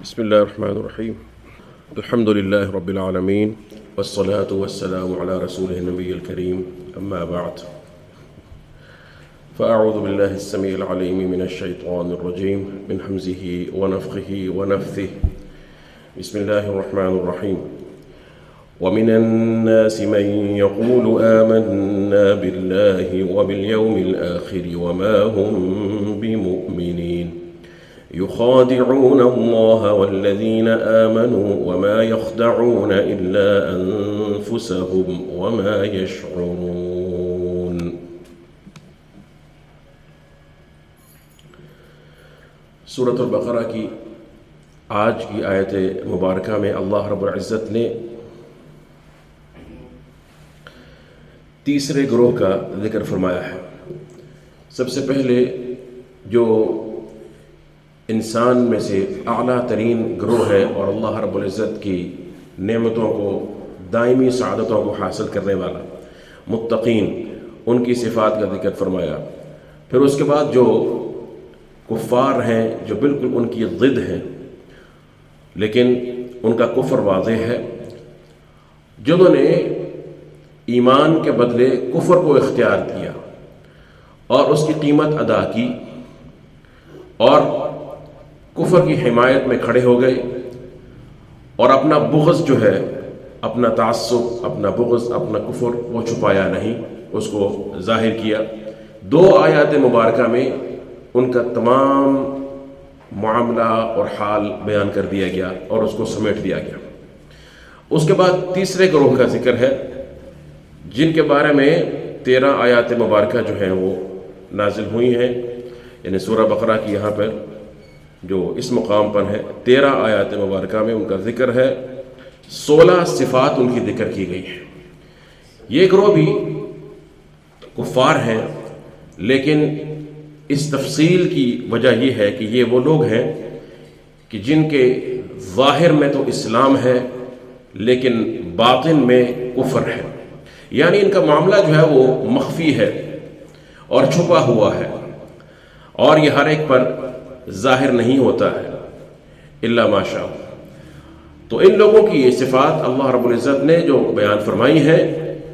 بسم الله الرحمن الرحيم. الحمد لله رب العالمين والصلاة والسلام على رسوله النبي الكريم، أما بعد، فأعوذ بالله السميع العليم من الشيطان الرجيم من همزه ونفخه ونفثه. بسم الله الرحمن الرحيم. ومن الناس من يقول آمنا بالله وباليوم الآخر وما هم بمؤمنين يخادعون الله والذين آمنوا وما يخدعون إلا أنفسهم وما يشعرون. سورۃ البقرہ کی آج کی آیت مبارکہ میں اللہ رب العزت نے تیسرے گروہ کا ذکر فرمایا ہے. سب سے پہلے جو انسان میں سے اعلیٰ ترین گروہ ہے اور اللہ رب العزت کی نعمتوں کو، دائمی سعادتوں کو حاصل کرنے والا متقین، ان کی صفات کا ذکر فرمایا. پھر اس کے بعد جو کفار ہیں، جو بالکل ان کی ضد ہیں لیکن ان کا کفر واضح ہے، جنہوں نے ایمان کے بدلے کفر کو اختیار کیا اور اس کی قیمت ادا کی اور کفر کی حمایت میں کھڑے ہو گئے اور اپنا بغض جو ہے، اپنا تعصب، اپنا بغض، اپنا کفر وہ چھپایا نہیں، اس کو ظاہر کیا. دو آیات مبارکہ میں ان کا تمام معاملہ اور حال بیان کر دیا گیا اور اس کو سمیٹ دیا گیا. اس کے بعد تیسرے گروہ کا ذکر ہے جن کے بارے میں 13 آیات مبارکہ جو ہیں وہ نازل ہوئی ہیں. یعنی سورہ بقرہ کی یہاں پر جو اس مقام پر ہے 13 آیات مبارکہ میں ان کا ذکر ہے، 16 صفات ان کی ذکر کی گئی ہے. یہ گروہ بھی کفار ہیں، لیکن اس تفصیل کی وجہ یہ ہے کہ یہ وہ لوگ ہیں کہ جن کے ظاہر میں تو اسلام ہے لیکن باطن میں کفر ہے. یعنی ان کا معاملہ جو ہے وہ مخفی ہے اور چھپا ہوا ہے اور یہ ہر ایک پر ظاہر نہیں ہوتا ہے الا ما شاء. تو ان لوگوں کی یہ صفات اللہ رب العزت نے جو بیان فرمائی ہے،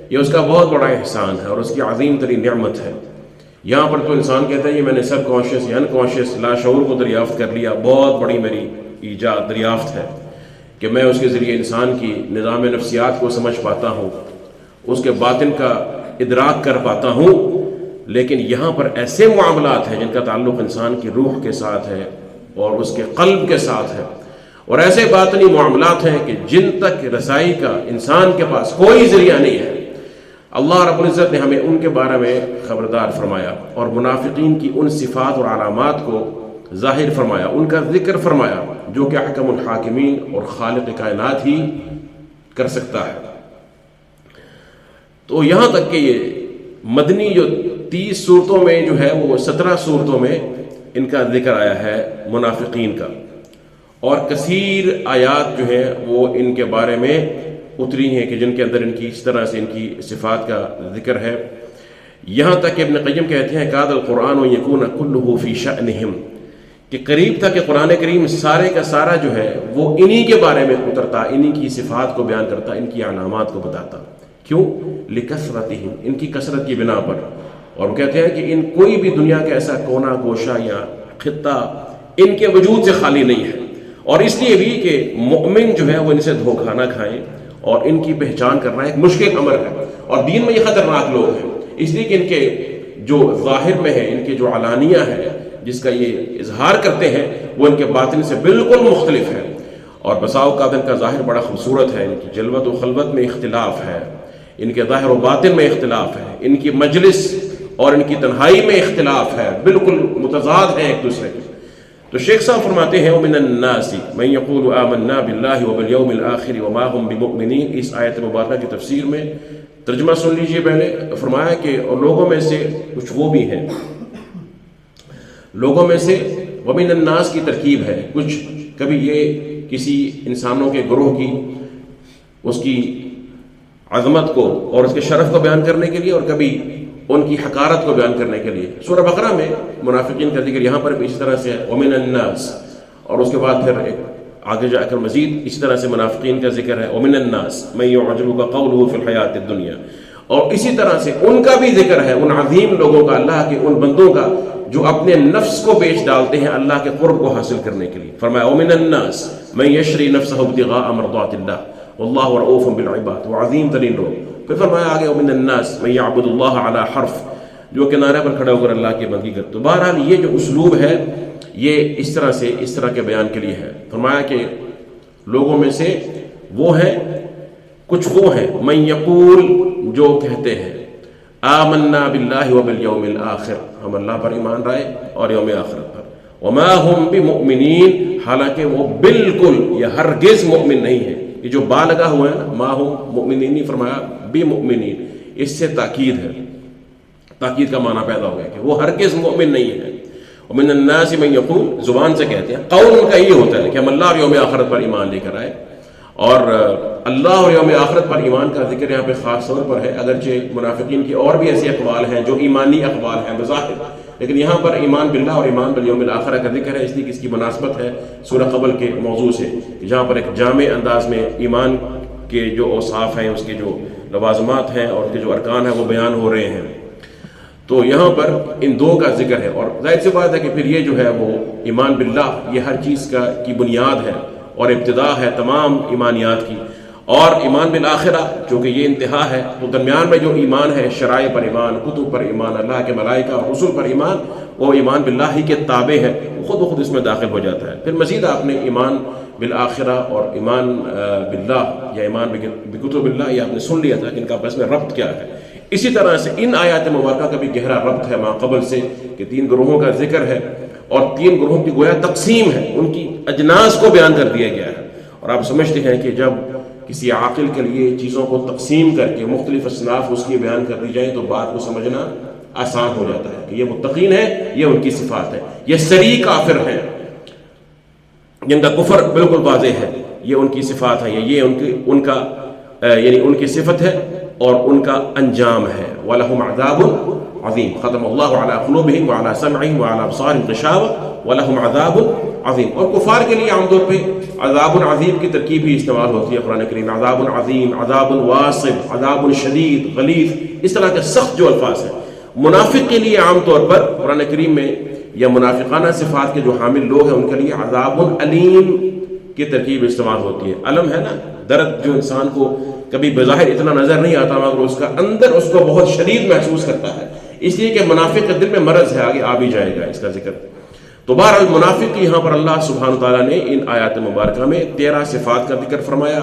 یہ اس کا بہت بڑا احسان ہے اور اس کی عظیم ترین نعمت ہے. یہاں پر تو انسان کہتا ہے یہ میں نے سب کانشیس یا انکانشیس لاشعور کو دریافت کر لیا، بہت بڑی میری ایجاد دریافت ہے کہ میں اس کے ذریعے انسان کی نظام نفسیات کو سمجھ پاتا ہوں، اس کے باطن کا ادراک کر پاتا ہوں. لیکن یہاں پر ایسے معاملات ہیں جن کا تعلق انسان کی روح کے ساتھ ہے اور اس کے قلب کے ساتھ ہے، اور ایسے باطنی معاملات ہیں کہ جن تک رسائی کا انسان کے پاس کوئی ذریعہ نہیں ہے. اللہ رب العزت نے ہمیں ان کے بارے میں خبردار فرمایا اور منافقین کی ان صفات اور علامات کو ظاہر فرمایا، ان کا ذکر فرمایا جو کہ احکم الحاکمین اور خالق کائنات ہی کر سکتا ہے. تو یہاں تک کہ یہ مدنی جو 30 صورتوں میں جو ہے وہ 17 صورتوں میں ان کا ذکر آیا ہے منافقین کا، اور کثیر آیات جو ہیں وہ ان کے بارے میں اتری ہیں کہ جن کے اندر ان کی اس طرح سے ان کی صفات کا ذکر ہے. یہاں تک کہ ابن قیم کہتے ہیں کاد القرآن یکون کلہ فی شأنہم، کہ قریب تھا کہ قرآن کریم سارے کا سارا جو ہے وہ انہی کے بارے میں اترتا، انہی کی صفات کو بیان کرتا، ان کی علامات کو بتاتا. کیوں؟ لکثرتہم، ان کی کثرت کی بنا پر. اور وہ کہتے ہیں کہ ان کوئی بھی دنیا کا ایسا کونا گوشہ یا خطہ ان کے وجود سے خالی نہیں ہے، اور اس لیے بھی کہ مؤمن جو ہے وہ ان سے دھوکہ نہ کھائیں، اور ان کی پہچان کرنا ایک مشکل امر ہے، اور دین میں یہ خطرناک لوگ ہیں اس لیے کہ ان کے جو ظاہر میں ہے، ان کے جو علانیہ ہے جس کا یہ اظہار کرتے ہیں، وہ ان کے باطن سے بالکل مختلف ہے. اور بسا اوقات ان کا ظاہر بڑا خوبصورت ہے، ان کی جلوت و خلوت میں اختلاف ہے، ان کے ظاہر و باطن میں اختلاف ہے، ان کی مجلس اور ان کی تنہائی میں اختلاف ہے، بالکل متضاد ہیں ایک دوسرے کے. تو شیخ صاحب فرماتے ہیں وَمِنَ النَّاسِ مَن يَقُولُ آمَنَّا بِاللَّهِ وَبِالْيَوْمِ الْآخِرِ وَمَا هُمْ بِمُؤْمِنِينَ. اس آیت مبارکہ کی تفسیر میں ترجمہ سن لیجئے. پہلے فرمایا کہ لوگوں میں سے کچھ وہ بھی ہیں، لوگوں میں سے وَمِنَ النَّاسِ کی ترکیب ہے، کچھ کبھی یہ کسی انسانوں کے گروہ کی اس کی عظمت کو اور اس کے شرف کو بیان کرنے کے لیے، اور کبھی ان کی حقارت کو بیان کرنے کے لیے. سورہ بقرہ میں منافقین کا ذکر یہاں پر بھی اسی طرح سے ہے وَمِنَ النَّاسِ، اور اس کے بعد پھر ایک آگے جا کر مزید اسی طرح سے منافقین کا ذکر ہے، ومن الناس من يعجبك قوله في الحیات الدنیا، اور اسی طرح سے ان کا بھی ذکر ہے، ان عظیم لوگوں کا، اللہ کے ان بندوں کا جو اپنے نفس کو بیچ ڈالتے ہیں اللہ کے قرب کو حاصل کرنے کے لیے. فرمایا ومن الناس من يشري نفسه ابتغاء مرضات اللہ واللہ رؤوف بالعباد، وہ عظیم ترین لوگ. پھر فرمایا آگے ومن الناس من يعبد اللہ على حرف، جو کنارے پر کھڑے ہو کر اللہ کی بندگی کرتے. تو بہرحال یہ جو اسلوب ہے یہ اس طرح کے بیان کے لیے ہے. فرمایا کہ لوگوں میں سے وہ ہیں، کچھ وہ ہیں من یقول، جو کہتے ہیں آمنا باللہ وبالیوم الآخر، ہم اللہ پر ایمان لائے اور یوم آخرت پر، وما ہم بمؤمنین، حالانکہ وہ بالکل یا ہرگز مؤمن نہیں ہے. یہ جو با لگا ہوا ہے نا، ما ہم مؤمنین نہیں فرمایا بمؤمنین، اس سے تاکید ہے، تاکید کا معنی پیدا ہو گیا کہ وہ ہرگز مؤمن نہیں ہے. ومن الناس من یقول، زبان سے کہتے ہیں، قول ان کا یہ ہوتا ہے کہ ہم اللہ اور یوم آخرت پر ایمان لے کر آئے. اور اللہ اور یوم آخرت پر ایمان کا ذکر یہاں پہ خاص طور پر ہے، اگرچہ منافقین کی اور بھی ایسے اقوال ہیں جو ایمانی اقوال ہیں بظاہر، لیکن یہاں پر ایمان باللہ اور ایمان بالیوم الآخرہ کا ذکر ہے، اس لیے کہ اس کی مناسبت ہے سورہ قبل کے موضوع سے، جہاں پر ایک جامع انداز میں ایمان کے جو اوصاف ہیں، اس کے جو لوازمات ہیں اور اس کے جو ارکان ہیں وہ بیان ہو رہے ہیں. تو یہاں پر ان دو کا ذکر ہے، اور ظاہر سی بات ہے کہ پھر یہ جو ہے وہ ایمان باللہ یہ ہر چیز کی بنیاد ہے اور ابتدا ہے تمام ایمانیات کی. اور ایمان بالآخرہ چونکہ یہ انتہا ہے، تو درمیان میں جو ایمان ہے، شرائع پر ایمان، کتب پر ایمان، اللہ کے ملائکہ اور رسول پر ایمان، وہ ایمان باللہ ہی کے تابع ہے، خود بخود اس میں داخل ہو جاتا ہے. پھر مزید آپ نے ایمان بالآخرہ اور ایمان باللہ یا ایمان بکتب اللہ، یہ آپ نے سن لیا تھا کہ ان کا آپس میں ربط کیا ہے. اسی طرح سے ان آیات مبارکہ کا بھی گہرا ربط ہے ما قبل سے، کہ 3 گروہوں کا ذکر ہے اور 3 گروہوں کی گویا تقسیم ہے، ان کی اجناس کو بیان کر دیا گیا ہے. اور آپ سمجھتے ہیں کہ جب کسی عاقل کے لیے چیزوں کو تقسیم کر کے مختلف اصناف اس کی بیان کر دی جائیں تو بات کو سمجھنا آسان ہو جاتا ہے کہ یہ متقین ہیں، یہ ان کی صفات ہے. یہ صریح کافر ہیں جن کا کفر بالکل واضح ہے، یہ ان کی صفات ہے، یہ ان کا یعنی ان کی صفت ہے اور ان کا انجام ہے. وَلَهُمْ عَذَابٌ عَظِيمٌ ختم اللہ علی قلوبہم وعلی سمعہم وعلی ابصارہم غشاوہ وَلَهُمْ عَذَابٌ عَظِيمٌ. اور کفار کے لیے عام طور پہ عذاب عظیم کی ترکیب ہی استعمال ہوتی ہے قرآن کریم، عذاب عظیم، عذاب واصب، عذاب شدید، غلیظ، اس طرح کے سخت جو الفاظ ہیں. منافق کے لیے عام طور پر قرآن کریم میں یا منافقانہ صفات کے جو حامل لوگ ہیں ان کے لیے عذاب علیم کی ترکیب استعمال ہوتی ہے. علم ہے نا، درد جو انسان کو کبھی بظاہر اتنا نظر نہیں آتا مگر اس کا اندر اس کو بہت شدید محسوس کرتا ہے، اس لیے کہ منافق کے دل میں مرض ہے، آگے آ بھی جائے گا اس کا ذکر. تو بہرحال منافق کی یہاں پر اللہ سبحانہ تعالیٰ نے ان آیات مبارکہ میں 13 صفات کا ذکر فرمایا.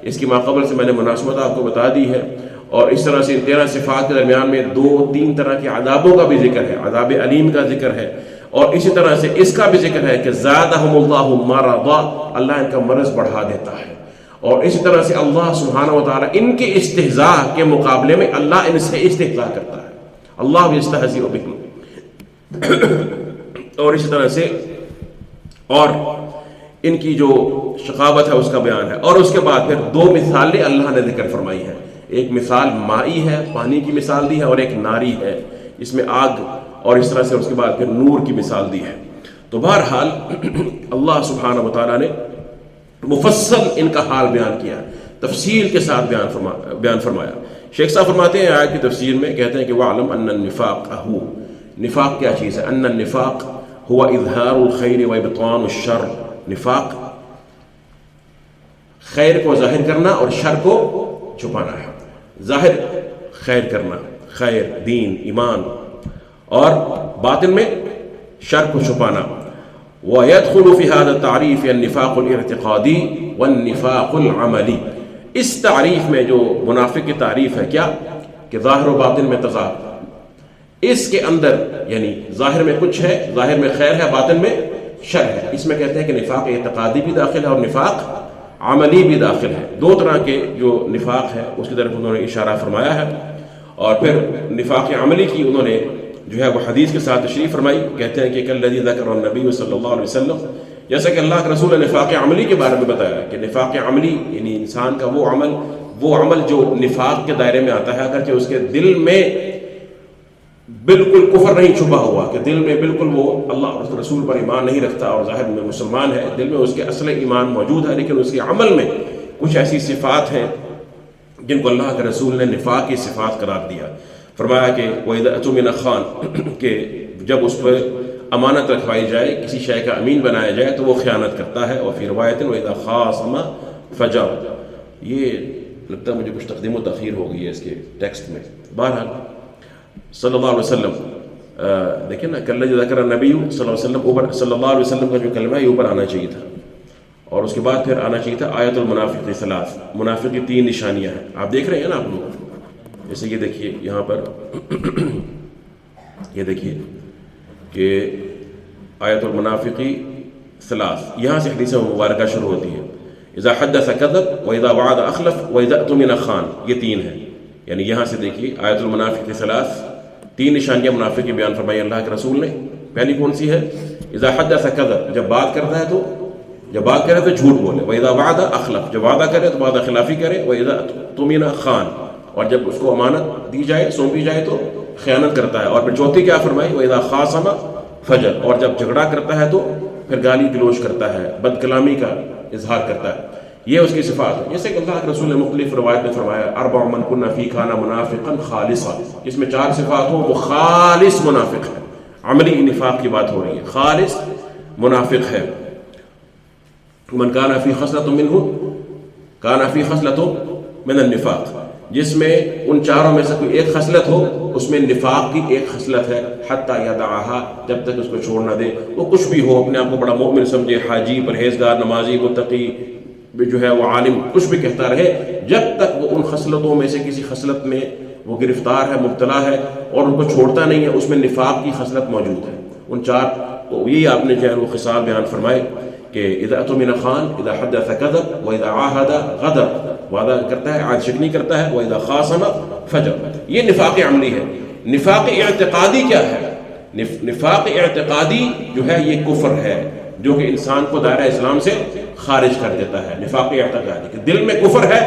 اس کی ماقبل سے میں نے مناسبت آپ کو بتا دی ہے، اور اس طرح سے ان 13 صفات کے درمیان میں 2-3 طرح کے عذابوں کا بھی ذکر ہے، عذاب علیم کا ذکر ہے، اور اسی طرح سے اس کا بھی ذکر ہے کہ زادہم اللہ مرضا، اللہ ان کا مرض بڑھا دیتا ہے. اور اسی طرح سے اللہ سبحانہ وتعالی ان کے استہزاء کے مقابلے میں اللہ ان سے استہزاء کرتا ہے، اللہ یستہزئ بہم. اور اسی طرح سے اور ان کی جو شقاوت ہے اس کا بیان ہے. اور اس کے بعد پھر 2 مثالیں اللہ نے ذکر فرمائی ہیں. ایک مثال مائی ہے، پانی کی مثال دی ہے، اور ایک ناری ہے، اس میں آگ، اور اس طرح سے اس کے بعد پھر نور کی مثال دی ہے. تو بہرحال اللہ سبحانہ وتعالی نے مفصل ان کا حال بیان کیا، تفصیل کے ساتھ بیان فرمایا. شیخ صاحب فرماتے ہیں آیت کی تفسیر میں، کہتے ہیں کہ وَعْلَمْ أَنَّ النِّفَاقَ هُوَ، نفاق کیا چیز ہے؟ ان النفاق هو اظہار الخیر و ابطان الشر. نفاق خیر کو ظاہر کرنا اور شر کو چھپانا ہے. ظاہر خیر کرنا، خیر، دین، ایمان، اور باطن میں شر کو چھپانا. وَيَدْخُلُ فِي هَذَا التَّعْرِيفِ النِّفَاقُ الِارْتِقَادِي وَالنِّفَاقُ الْعَمَلِي. اس تعریف میں جو منافق کی تعریف ہے کیا کہ ظاہر و باطن میں تضاد، اس کے اندر یعنی ظاہر میں کچھ ہے، ظاہر میں خیر ہے، باطن میں شر ہے. اس میں کہتے ہیں کہ نفاق اعتقادی بھی داخل ہے اور نفاق عملی بھی داخل ہے. 2 طرح کے جو نفاق ہے اس کی طرف انہوں نے اشارہ فرمایا ہے. اور پھر نفاق عملی کی انہوں نے جو ہے وہ حدیث کے ساتھ تشریح فرمائی. کہتے ہیں کہ کالذی ذکر النبی صلی اللہ علیہ وسلم، جیسا کہ اللہ کے رسول نے نفاق عملی کے بارے میں بتایا کہ نفاق عملی یعنی انسان کا وہ عمل جو نفاق کے دائرے میں آتا ہے، اگرچہ اس کے دل میں بالکل کفر نہیں چھپا ہوا کہ دل میں بالکل وہ اللہ اور اس کے رسول پر ایمان نہیں رکھتا اور ظاہر میں مسلمان ہے، دل میں اس کے اصل ایمان موجود ہے، لیکن اس کے عمل میں کچھ ایسی صفات ہیں جن کو اللہ کے رسول نے نفاق کی صفات قرار دیا. فرمایا کہ وَإِذَا اؤْتُمِنَ خَانَ، کہ جب اس پر امانت رکھوائی جائے، کسی شے کا امین بنایا جائے تو وہ خیانت کرتا ہے. اور فی روایت وَإِذَا خَاصَمَ فَجَرَ. یہ لگتا ہے مجھے کچھ تقدیم و تاخیر ہو گئی ہے اس کے ٹیکسٹ میں. بہرحال صلی اللہ علیہ وسلم دیکھیں نا، کل ذکر نبی صلی اللہ علیہ وسلم، اوپر صلی اللہ علیہ وسلم کا جو کلمہ ہے یہ اوپر آنا چاہیے تھا، اور اس کے بعد پھر آنا چاہیے تھا آیت المنافق ثلاث. منافق کی 3 نشانیاں ہیں، آپ دیکھ رہے ہیں نا آپ لوگ. جیسے یہ دیکھیے یہاں پر یہ دیکھیے کہ آیت المنافقی ثلاث، یہاں سے حدیث مبارکہ شروع ہوتی ہے. اذا حدث کذب واذا وعد اخلف واذا اؤتمن خان، یہ 3 ہیں. یعنی یہاں سے دیکھیے آیت المنافق ثلاث، 3 نشانیاں منافق کی بیان فرمائی اللہ کے رسول نے. پہلی کون سی ہے؟ اذا حدث کذب، جب بات کرتا ہے تو جھوٹ بولے. واذا وعد اخلف، جب وعدہ کرے تو وعدہ خلافی کرے. واذا اؤتمن خان، اور جب اس کو امانت دی جائے، سونپی جائے تو خیانت کرتا ہے. اور پھر چوتھی کیا فرمائی؟ واذا خاصم فجر، اور جب جھگڑا کرتا ہے تو پھر گالی گلوچ کرتا ہے، بد کلامی کا اظہار کرتا ہے. یہ اس کی صفات ہے. جیسے کہ اللہ کے رسول نے مختلف روایت میں فرمایا 4 من کن فی کان منافقا خالصا، جس میں 4 صفات ہوں وہ خالص منافق ہے. عملی نفاق کی بات ہو رہی ہے، خالص منافق ہے. من کان فی خصلۃ منہ کان فی خصلۃ من النفاق، جس میں ان 4 میں سے کوئی ایک خصلت ہو، اس میں نفاق کی ایک خصلت ہے. حتی یدعها، جب تک اس کو چھوڑ نہ دے. وہ کچھ بھی ہو، اپنے آپ کو بڑا مومن سمجھے، حاجی، پرہیزگار، نمازی، متقی، جو ہے وہ عالم، کچھ بھی کہتا رہے، جب تک وہ ان خصلتوں میں سے کسی خصلت میں وہ گرفتار ہے، مبتلا ہے اور ان کو چھوڑتا نہیں ہے، اس میں نفاق کی خصلت موجود ہے. ان 4 تو یہی آپ نے جو ہے وہ خصال بیان فرمائے کہ اذا اؤتمن خان، اذا حدث کذب، واذا عاہد غدر، وعدہ کرتا ہے عہد شکنی کرتا ہے، واذا خاصم فجر. یہ نفاق عملی ہے. نفاق اعتقادی کیا ہے؟ نفاق اعتقادی جو ہے یہ کفر ہے، جو کہ انسان کو دائرہ اسلام سے خارج کر دیتا ہے. نفاق اعتقادی کہ دل میں کفر ہے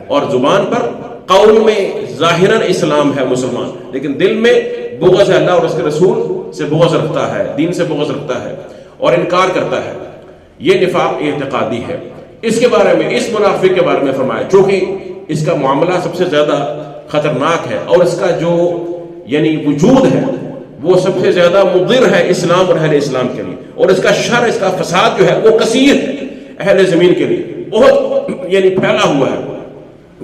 اور زبان پر قول میں ظاہراً اسلام ہے، مسلمان، لیکن دل میں بغض ہے، اللہ اور اس کے رسول سے بغض رکھتا ہے، دین سے بغض رکھتا ہے اور انکار کرتا ہے. یہ نفاق اعتقادی ہے. اس کے بارے میں، اس منافق کے بارے میں فرمایا، چونکہ اس کا معاملہ سب سے زیادہ خطرناک ہے اور اس کا جو یعنی وجود ہے وہ سب سے زیادہ مضر ہے اسلام اور اہل اسلام کے لیے، اور اس کا شر، اس کا فساد جو ہے وہ کثیر ہے اہل زمین کے لیے، بہت یعنی پھیلا ہوا ہے.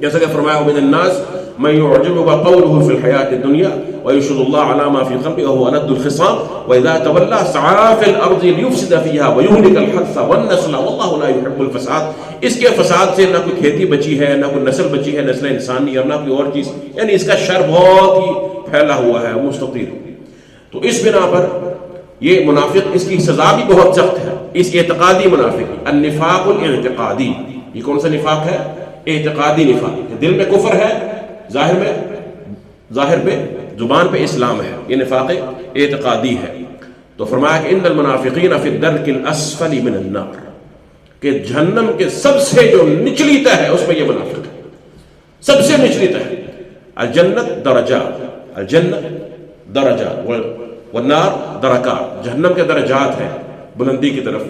جیسا کہ فرمایا ومن الناس من يعجبك قوله في الحياة الدنيا ويشهد الله على ما في قلبه وهو ألد الخصام وإذا تولى سعى في الأرض ليفسد فيها ويهلك الحرث والنسل والله لا يحب الفساد. اس کے فساد سے نہ کوئی کھیتی بچی ہے، نہ کوئی نسل بچی ہے، نسل انسانی، اور نہ کوئی اور چیز، یعنی اس کا شر بہت ہی پھیلا ہوا ہے، مستطیل. تو اس بنا پر یہ منافق، اس کی سزا بھی بہت سخت ہے. اس اعتقادی منافق، النفاق الاعتقادی، یہ کون سا نفاق ہے؟ اعتقادی نفاق. دل میں کفر ہے، ظاہر پہ، زبان پہ اسلام ہے، یہ نفاق اعتقادی ہے. تو فرمایا کہ ان المنافقین فی الدرک الاسفل من النار، کہ جہنم کے سب سے جو نچلی تہ ہے اس میں یہ منافق ہے، سب سے نچلی تہ. الجنت درجات، الجنت درجات والنار درکات، جہنم کے درجات ہیں بلندی کی طرف،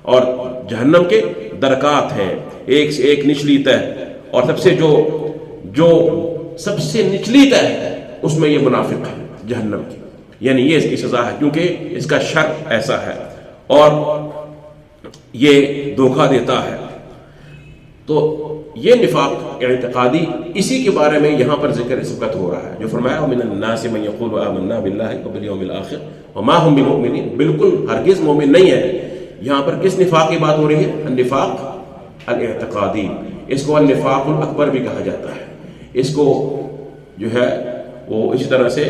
اور جہنم کے درکات ہیں ایک سے ایک نچلی تہ. اور سب سے جو سب سے نچلی تہ ہے اس میں یہ منافق ہے جہنم کی، یعنی یہ اس کی سزا ہے، کیونکہ اس کا شر ایسا ہے اور یہ دھوکہ دیتا ہے. تو یہ نفاق اعتقادی، اسی کے بارے میں یہاں پر ذکر اس وقت ہو رہا ہے، جو فرمایا ومن الناس من یقول آمنا باللہ وبالیوم الآخر وما هم بمؤمنین، بالکل ہرگز مومن نہیں ہے. یہاں پر کس نفاق کی بات ہو رہی ہے؟ النفاق الاعتقادی. اس کو النفاق الاکبر بھی کہا جاتا ہے. اس کو جو ہے وہ اسی طرح سے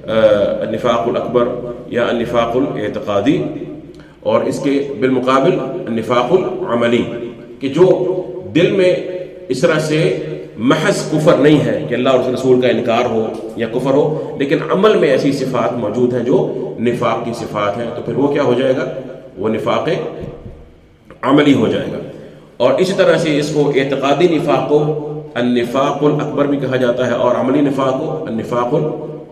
النفاق الاکبر یا النفاق الاعتقادی، اور اس کے بالمقابل النفاق العملی، کہ جو دل میں اس طرح سے محض کفر نہیں ہے کہ اللہ اور اس رسول کا انکار ہو یا کفر ہو، لیکن عمل میں ایسی صفات موجود ہیں جو نفاق کی صفات ہیں، تو پھر وہ کیا ہو جائے گا؟ وہ نفاق عملی ہو جائے گا. اور اسی طرح سے اس کو اعتقادی نفاق کو النفاق الاکبر بھی کہا جاتا ہے، اور عملی نفاق کو النفاق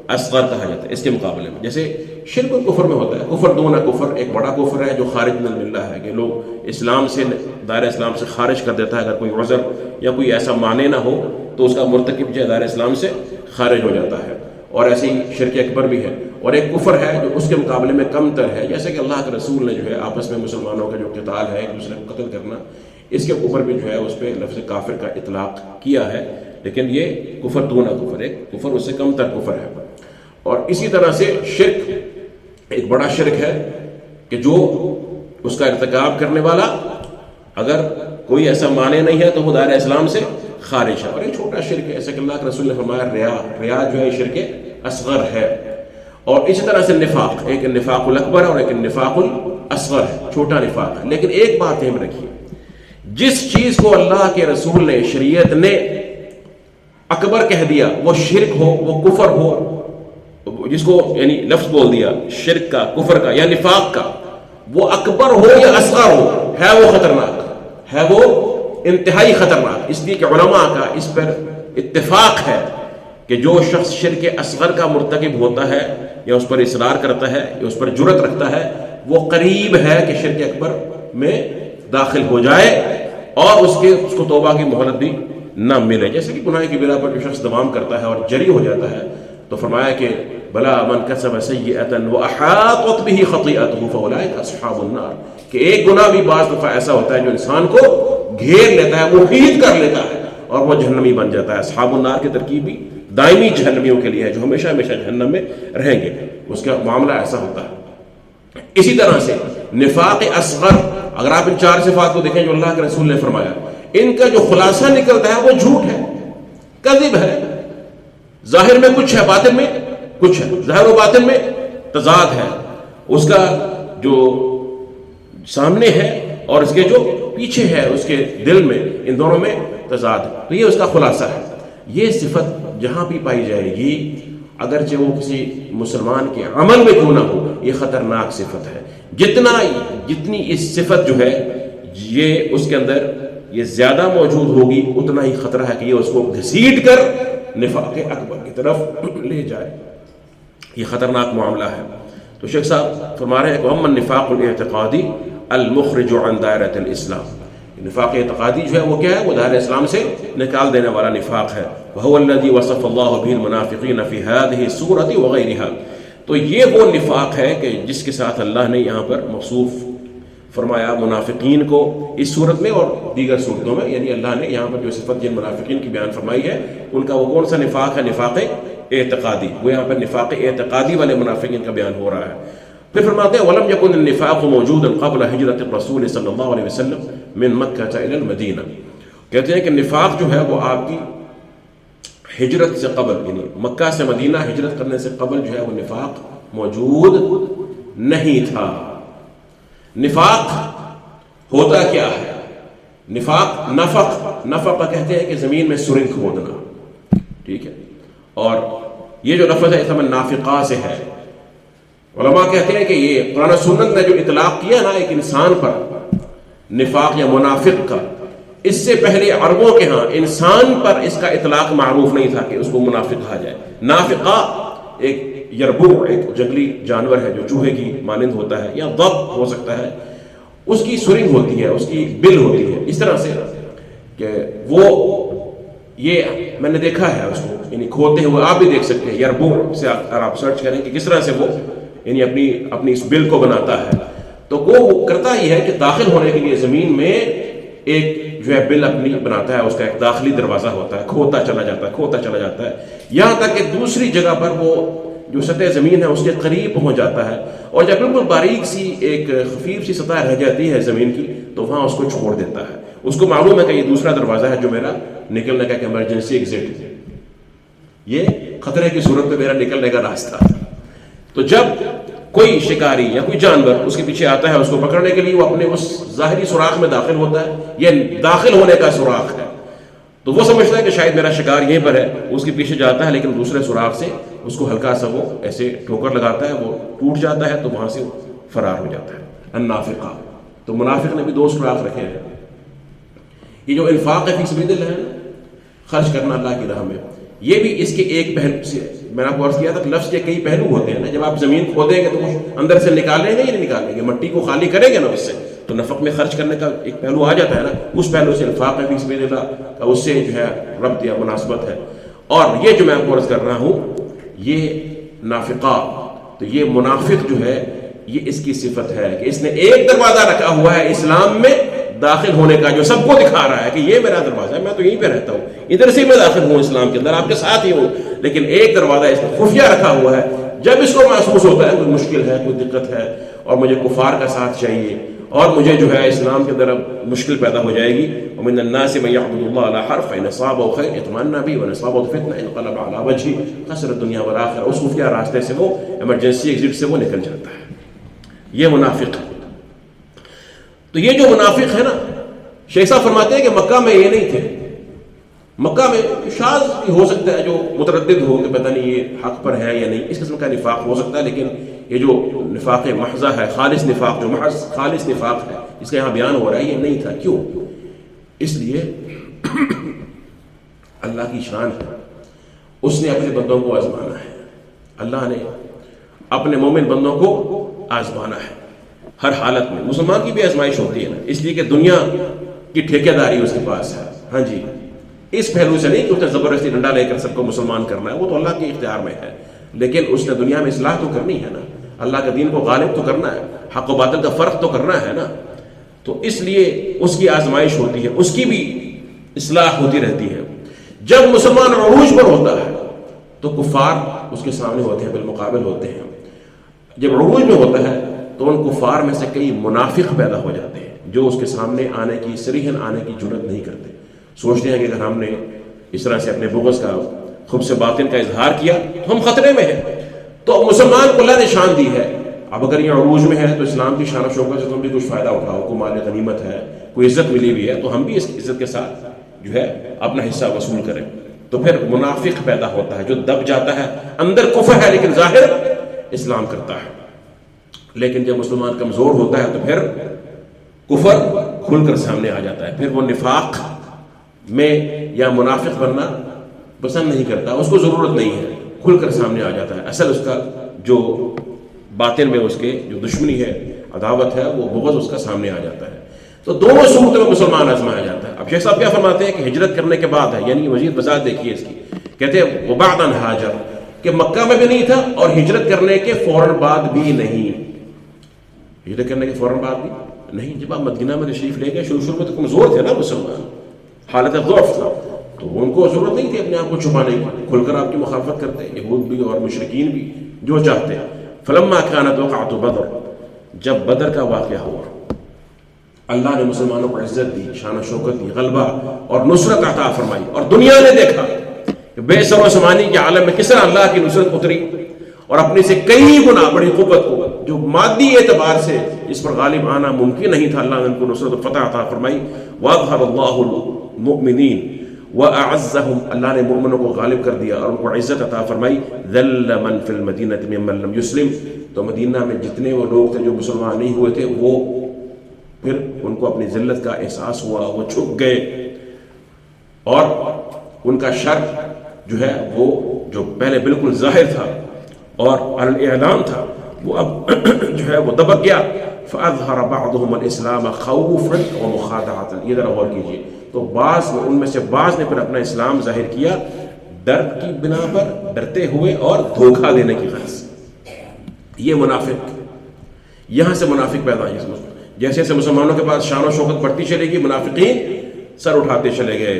اصغر کہا جاتا ہے اس کے مقابلے میں. جیسے شرک کفر میں ہوتا ہے، کفر دون کفر، ایک بڑا کفر ہے جو خارج من الملہ ہے، کہ لوگ اسلام سے، دائرہ اسلام سے خارج کر دیتا ہے. اگر کوئی عذر یا کوئی ایسا معنی نہ ہو تو اس کا مرتکب جو ہے دائرہ اسلام سے خارج ہو جاتا ہے. اور ایسے ہی شرک اکبر بھی ہے. اور ایک کفر ہے جو اس کے مقابلے میں کم تر ہے، جیسے کہ اللہ کے رسول نے جو ہے آپس میں مسلمانوں کا جو قتال ہے، ایک دوسرے کو قتل کرنا، اس کے اوپر بھی جو ہے اس پہ لفظ کافر کا اطلاق کیا ہے. لیکن یہ کفر دون کفر، ایک کفر اس سے کم تر کفر ہے. اور اسی طرح سے شرک ایک بڑا شرک ہے کہ جو اس کا ارتکاب کرنے والا اگر کوئی ایسا معنی نہیں ہے تو وہ دائرہ اسلام سے خارج ہے. اور ایک چھوٹا شرک ہے، ایسا کہ اللہ کے رسول نے فرمایا ریا جو ہے شرک اصغر ہے. اور اسی طرح سے نفاق، ایک نفاق الاکبر اور ایک نفاق الاصغر ہے، چھوٹا نفاق ہے. لیکن ایک بات ذہن میں رکھیے، جس چیز کو اللہ کے رسول نے، شریعت نے اکبر کہہ دیا، وہ شرک ہو، وہ کفر ہو، جس کو یعنی لفظ بول دیا شرک کا، کفر کا یا نفاق کا، وہ اکبر ہو یا اصغر ہو، ہے وہ خطرناک، ہے وہ انتہائی خطرناک. اس لیے کہ علماء کا اس پر اتفاق ہے کہ جو شخص شرک اصغر کا مرتکب ہوتا ہے یا اس پر اصرار کرتا ہے یا اس پر جرت رکھتا ہے، وہ قریب ہے کہ شرک اکبر میں داخل ہو جائے اور اس کو توبہ کی مہلت بھی نہ ملے. جیسے کہ گناہ کی بنا پر جو شخص دوام کرتا ہے اور جری ہو جاتا ہے تو فرمایا کہ بلا من کسب سیئۃ واحاطت به خطیئته فاولئک اصحاب النار، کہ ایک گناہ بھی بعض دفعہ ایسا ہوتا ہے جو انسان کو گھیر لیتا ہے، محیط کر لیتا ہے اور وہ جہنمی بن جاتا ہے. اصحاب النار کی ترکیب بھی دائمی جہنمیوں کے لیے ہے، جو ہمیشہ ہمیشہ جہنم میں رہیں گے، اس کا معاملہ ایسا ہوتا ہے. اسی طرح سے نفاق اصغر، اگر آپ ان چار صفات کو دیکھیں جو اللہ کے رسول نے فرمایا، ان کا جو خلاصہ نکلتا ہے وہ جھوٹ ہے، کذب ہے. ظاہر میں کچھ ہے، باطن میں کچھ ہے، ظاہر و باطن میں تضاد ہے. اس کا جو سامنے ہے اور اس کے جو پیچھے ہے، اس کے دل میں، ان دونوں میں تضاد ہے. تو یہ اس کا خلاصہ ہے. یہ صفت جہاں بھی پائی جائے گی، اگرچہ وہ کسی مسلمان کے عمل میں کیوں نہ ہو، یہ خطرناک صفت ہے. جتنی اس صفت جو ہے یہ اس کے اندر یہ زیادہ موجود ہوگی، اتنا ہی خطرہ ہے کہ یہ اس کو گھسیٹ کر نفاق اکبر کی طرف لے جائے. یہ خطرناک معاملہ ہے. تو شیخ صاحب فرما رہے ہیں کہ اما النفاق الاعتقادی المخرج عن دائرۃ الاسلام، نفاق اعتقادی جو ہے وہ کیا ہے؟ وہ دائرہ اسلام سے نکال دینے والا نفاق ہے. وهو الذي وصف الله به المنافقين في هذه السورة وغيرها. تو یہ وہ نفاق ہے کہ جس کے ساتھ اللہ نے یہاں پر موصوف فرمایا منافقین کو اس صورت میں اور دیگر صورتوں میں. یعنی اللہ نے یہاں پر جو صفت جن منافقین کی بیان فرمائی ہے ان کا وہ کون سا نفاق ہے؟ نفاق اعتقادی. وہ یہاں پر نفاق اعتقادی والے منافقین کا بیان ہو رہا ہے. پھر فرماتے ہیں وَلَمْ يَكُنِ النِّفَاقُ مَوْجُودًا قَبْلَ هِجْرَةِ الرَّسُولِ صلی اللہ علیہ وسلم من مکہ إلى المدینہ. کہتے ہیں کہ نفاق جو ہے وہ آپ کی ہجرت سے قبل، یعنی مکہ سے مدینہ ہجرت کرنے سے قبل جو ہے وہ نفاق موجود نہیں تھا. نفاق ہوتا کیا ہے؟ نفاق نفق کہتے ہیں کہ زمین میں سرنگ کھودنا، ٹھیک ہے. اور یہ جو لفظ ہے اس میں نافقہ سے ہے. علماء کہتے ہیں کہ یہ قرآن سنت نے جو اطلاق کیا نا ایک انسان پر نفاق یا منافق کا، اس سے پہلے عربوں کے ہاں انسان پر اس کا اطلاق معروف نہیں تھا کہ اس کو منافق کہا جائے. نافقہ ایک یربوع، ایک جنگلی جانور ہے جو چوہے کی مانند ہوتا ہے یا ضب ہو سکتا ہے. اس کی سرنگ ہوتی ہے، اس کی بل ہوتی ہے اس طرح سے کہ وہ، یہ میں نے دیکھا ہے اس کو یعنی کھوتے ہوئے. آپ بھی دیکھ سکتے ہیں یربوع سے اگر آپ سرچ کریں کہ کس طرح سے وہ یعنی اپنی اس بل کو بناتا ہے. تو وہ کرتا ہی ہے کہ داخل ہونے کے لیے زمین میں ایک جو ہے بل اپنی بناتا ہے، اس کا ایک داخلی دروازہ ہوتا ہے، کھوتا چلا جاتا ہے یہاں تک کہ دوسری جگہ پر وہ جو سطح زمین ہے اس کے قریب پہنچ جاتا ہے. اور جب بالکل باریک سی ایک خفیف سی سطح رہ جاتی ہے زمین کی تو وہاں اس کو چھوڑ دیتا ہے. اس کو معلوم ہے کہ یہ دوسرا دروازہ ہے جو میرا نکلنے کا ایک ایمرجنسی ایگزٹ ہے، یہ خطرے کی صورت میں میرا نکلنے کا راستہ. تو جب کوئی شکاری یا کوئی جانور اس کے پیچھے آتا ہے اس کو پکڑنے کے لیے، وہ اپنے اس ظاہری سوراخ میں داخل ہوتا ہے، یہ داخل ہونے کا سوراخ ہے. تو وہ سمجھتا ہے کہ شاید میرا شکار یہیں پر ہے، اس کے پیچھے جاتا ہے لیکن دوسرے سوراخ سے اس کو ہلکا سا وہ ایسے ٹھوکر لگاتا ہے، وہ ٹوٹ جاتا ہے تو وہاں سے فرار ہو جاتا ہے. النافقہ، تو منافق نے بھی دو سوراخ رکھے ہیں. یہ جو انفاق فی سبیل اللہ ہے، خرچ کرنا اللہ کی راہ میں، یہ بھی اس کے ایک پہلو سے میں نے آپ کو عرض کیا تھا کہ لفظ کے کئی پہلو ہوتے ہیں نا. جب آپ زمین کھودیں گے تو کچھ اندر سے نکالیں گے یا نہیں نکالیں گے, مٹی کو خالی کریں گے نا اس سے, تو نفق میں خرچ کرنے کا ایک پہلو آ جاتا ہے نا. اس پہلو سے انفاق فی سبیل اللہ کا اس سے جو ہے ربط یا مناسبت ہے. اور یہ جو میں آپ کو عرض کر رہا ہوں یہ نافقہ, تو یہ منافق جو ہے یہ اس کی صفت ہے کہ اس نے ایک دروازہ رکھا ہوا ہے اسلام میں داخل ہونے کا, جو سب کو دکھا رہا ہے کہ یہ میرا دروازہ ہے, میں تو یہیں پہ رہتا ہوں, ادھر سے میں داخل ہوں اسلام کے اندر, آپ کے ساتھ ہی ہوں, لیکن ایک دروازہ اس نے خفیہ رکھا ہوا ہے. جب اس کو محسوس ہوتا ہے کوئی مشکل ہے, کوئی دقت ہے, اور مجھے کفار کا ساتھ چاہیے, اور مجھے جو ہے اسلام کے اندر اب مشکل پیدا ہو جائے گی, ومن الناس من يعبد الله على حرف فإن أصابه خير اطمأن به وإن أصابه فتنة انقلب على وجهه خسر الدنيا والآخرة. اس خفیہ راستے سے وہ ایمرجنسی ایگزٹ سے وہ نکل جاتا ہے. یہ منافق ہے. تو یہ جو منافق ہے نا, شیخ صاحب فرماتے ہیں کہ مکہ میں یہ نہیں تھے. مکہ میں شاذ ہو سکتا ہے جو متردد ہو کہ پتہ نہیں یہ حق پر ہے یا نہیں, اس قسم کا نفاق ہو سکتا ہے, لیکن یہ جو نفاق محضہ ہے, خالص نفاق, جو محض خالص نفاق ہے اس کا یہاں بیان ہو رہا ہے, یہ نہیں تھا. کیوں؟ اس لیے اللہ کی شان ہے, اس نے اپنے بندوں کو آزمانا ہے. اللہ نے اپنے مومن بندوں کو آزمانا ہے ہر حالت میں. مسلمان کی بھی آزمائش ہوتی ہے نا, اس لیے کہ دنیا کی ٹھیکیداری اس کے پاس ہے. ہاں جی, اس پہلو سے نہیں کہ اس نے زبردستی ڈنڈا لے کر سب کو مسلمان کرنا ہے, وہ تو اللہ کے اختیار میں ہے, لیکن اس نے دنیا میں اصلاح تو کرنی ہے نا, اللہ کے دین کو غالب تو کرنا ہے, حق و باطل کا فرق تو کرنا ہے نا. تو اس لیے اس کی آزمائش ہوتی ہے, اس کی بھی اصلاح ہوتی رہتی ہے. جب مسلمان عروج پر ہوتا ہے تو کفار اس کے سامنے ہوتے ہیں, بالمقابل ہوتے ہیں. جب عروج میں ہوتا ہے تو ان کفار میں سے کئی منافق پیدا ہو جاتے ہیں جو اس کے سامنے آنے کی, صریحاً آنے کی جرات نہیں کرتے. سوچتے ہیں کہ اگر ہم نے اس طرح سے اپنے بغض کا, خبث باطن کا اظہار کیا تو ہم خطرے میں ہیں. تو مسلمان کو اللہ نے شان دی ہے, اب اگر یہ عروج میں ہے تو اسلام کی شان و شوکت سے تم بھی کچھ فائدہ اٹھاؤ, کوئی مال غنیمت ہے, کوئی عزت ملی ہوئی ہے, تو ہم بھی اس عزت کے ساتھ جو ہے اپنا حصہ وصول کریں. تو پھر منافق پیدا ہوتا ہے جو دب جاتا ہے, اندر کفر ہے لیکن ظاہر اسلام کرتا ہے. لیکن جب مسلمان کمزور ہوتا ہے تو پھر کفر کھل کر سامنے آ جاتا ہے, پھر وہ نفاق میں یا منافق بننا پسند نہیں کرتا, اس کو ضرورت نہیں ہے, کھل کر سامنے آ جاتا ہے. اصل اس کا جو باطن میں اس کے جو دشمنی ہے, عداوت ہے, وہ بغض اس کا سامنے آ جاتا ہے. تو دونوں صورتوں میں مسلمان آزمایا جاتا ہے. اب شیخ صاحب کیا فرماتے ہیں کہ ہجرت کرنے کے بعد ہے, یعنی مزید وضاحت دیکھیے اس کی. کہتے ہیں وبعد ان ہاجر, کہ مکہ میں بھی نہیں تھا اور ہجرت کرنے کے فوراً بعد بھی نہیں. ہجرت کرنے کے فوراً بعد بھی نہیں. جب آپ مدینہ میں تشریف لے گئے, شروع میں تو کمزور تھے نا مسلمان, حالت ضعف تھا, تو ان کو ضرورت نہیں تھی اپنے آپ کو چھپانے کی, کھل کر آپ کی مخالفت کرتے, یہود بھی اور مشرکین بھی جو چاہتے. فلما كانت وقعت بدر, جب بدر کا واقعہ ہوا, اللہ نے مسلمانوں کو عزت دی, شان و شوکت دی, غلبہ اور نصرت عطا فرمائی, اور دنیا نے دیکھا کہ بے سر و سمانی کے عالم میں کس طرح اللہ کی نصرت اتری, اور اپنے سے کئی گنا بڑی قوت کو جو مادی اعتبار سے اس پر غالب آنا ممکن نہیں تھا, اللہ نے ان کو نصرت و فتح عطا فرمائی. وَأَظْهَرَ اللَّهُ الْمُؤْمِنِينَ وَأَعَزَّهُمْ, اللہ نے مومنوں کو غالب کر دیا اور ان کو عزت عطا فرمائی. ذَلَّ مَنْ فِي الْمَدِينَةِ مِمَّنْ لَمْ يُسْلِمْ, تو مدینہ میں جتنے وہ لوگ تھے جو مسلمان نہیں ہوئے تھے, وہ پھر ان کو اپنی ذلت کا احساس ہوا, وہ چھپ گئے, اور ان کا شر جو ہے وہ جو پہلے بالکل ظاہر تھا اور اعلان تھا, وہ اب جو ہے وہ دبک گیا. فَأَظْهَرَ بَعْضُهُمُ الْإِسْلَامَ خَوْفًا وَمُخَادَعَةً, یہ ذرا غور کیجیے. تو بعض ان میں سے بعض نے پھر اپنا اسلام ظاہر کیا ڈر کی بنا پر, ڈرتے ہوئے اور دھوکہ دینے کی غرض. یہ منافق, یہاں سے منافق پیدا ہے. جیسے جیسے مسلمانوں کے پاس شان و شوکت بڑھتی چلے گی, منافقین سر اٹھاتے چلے گئے.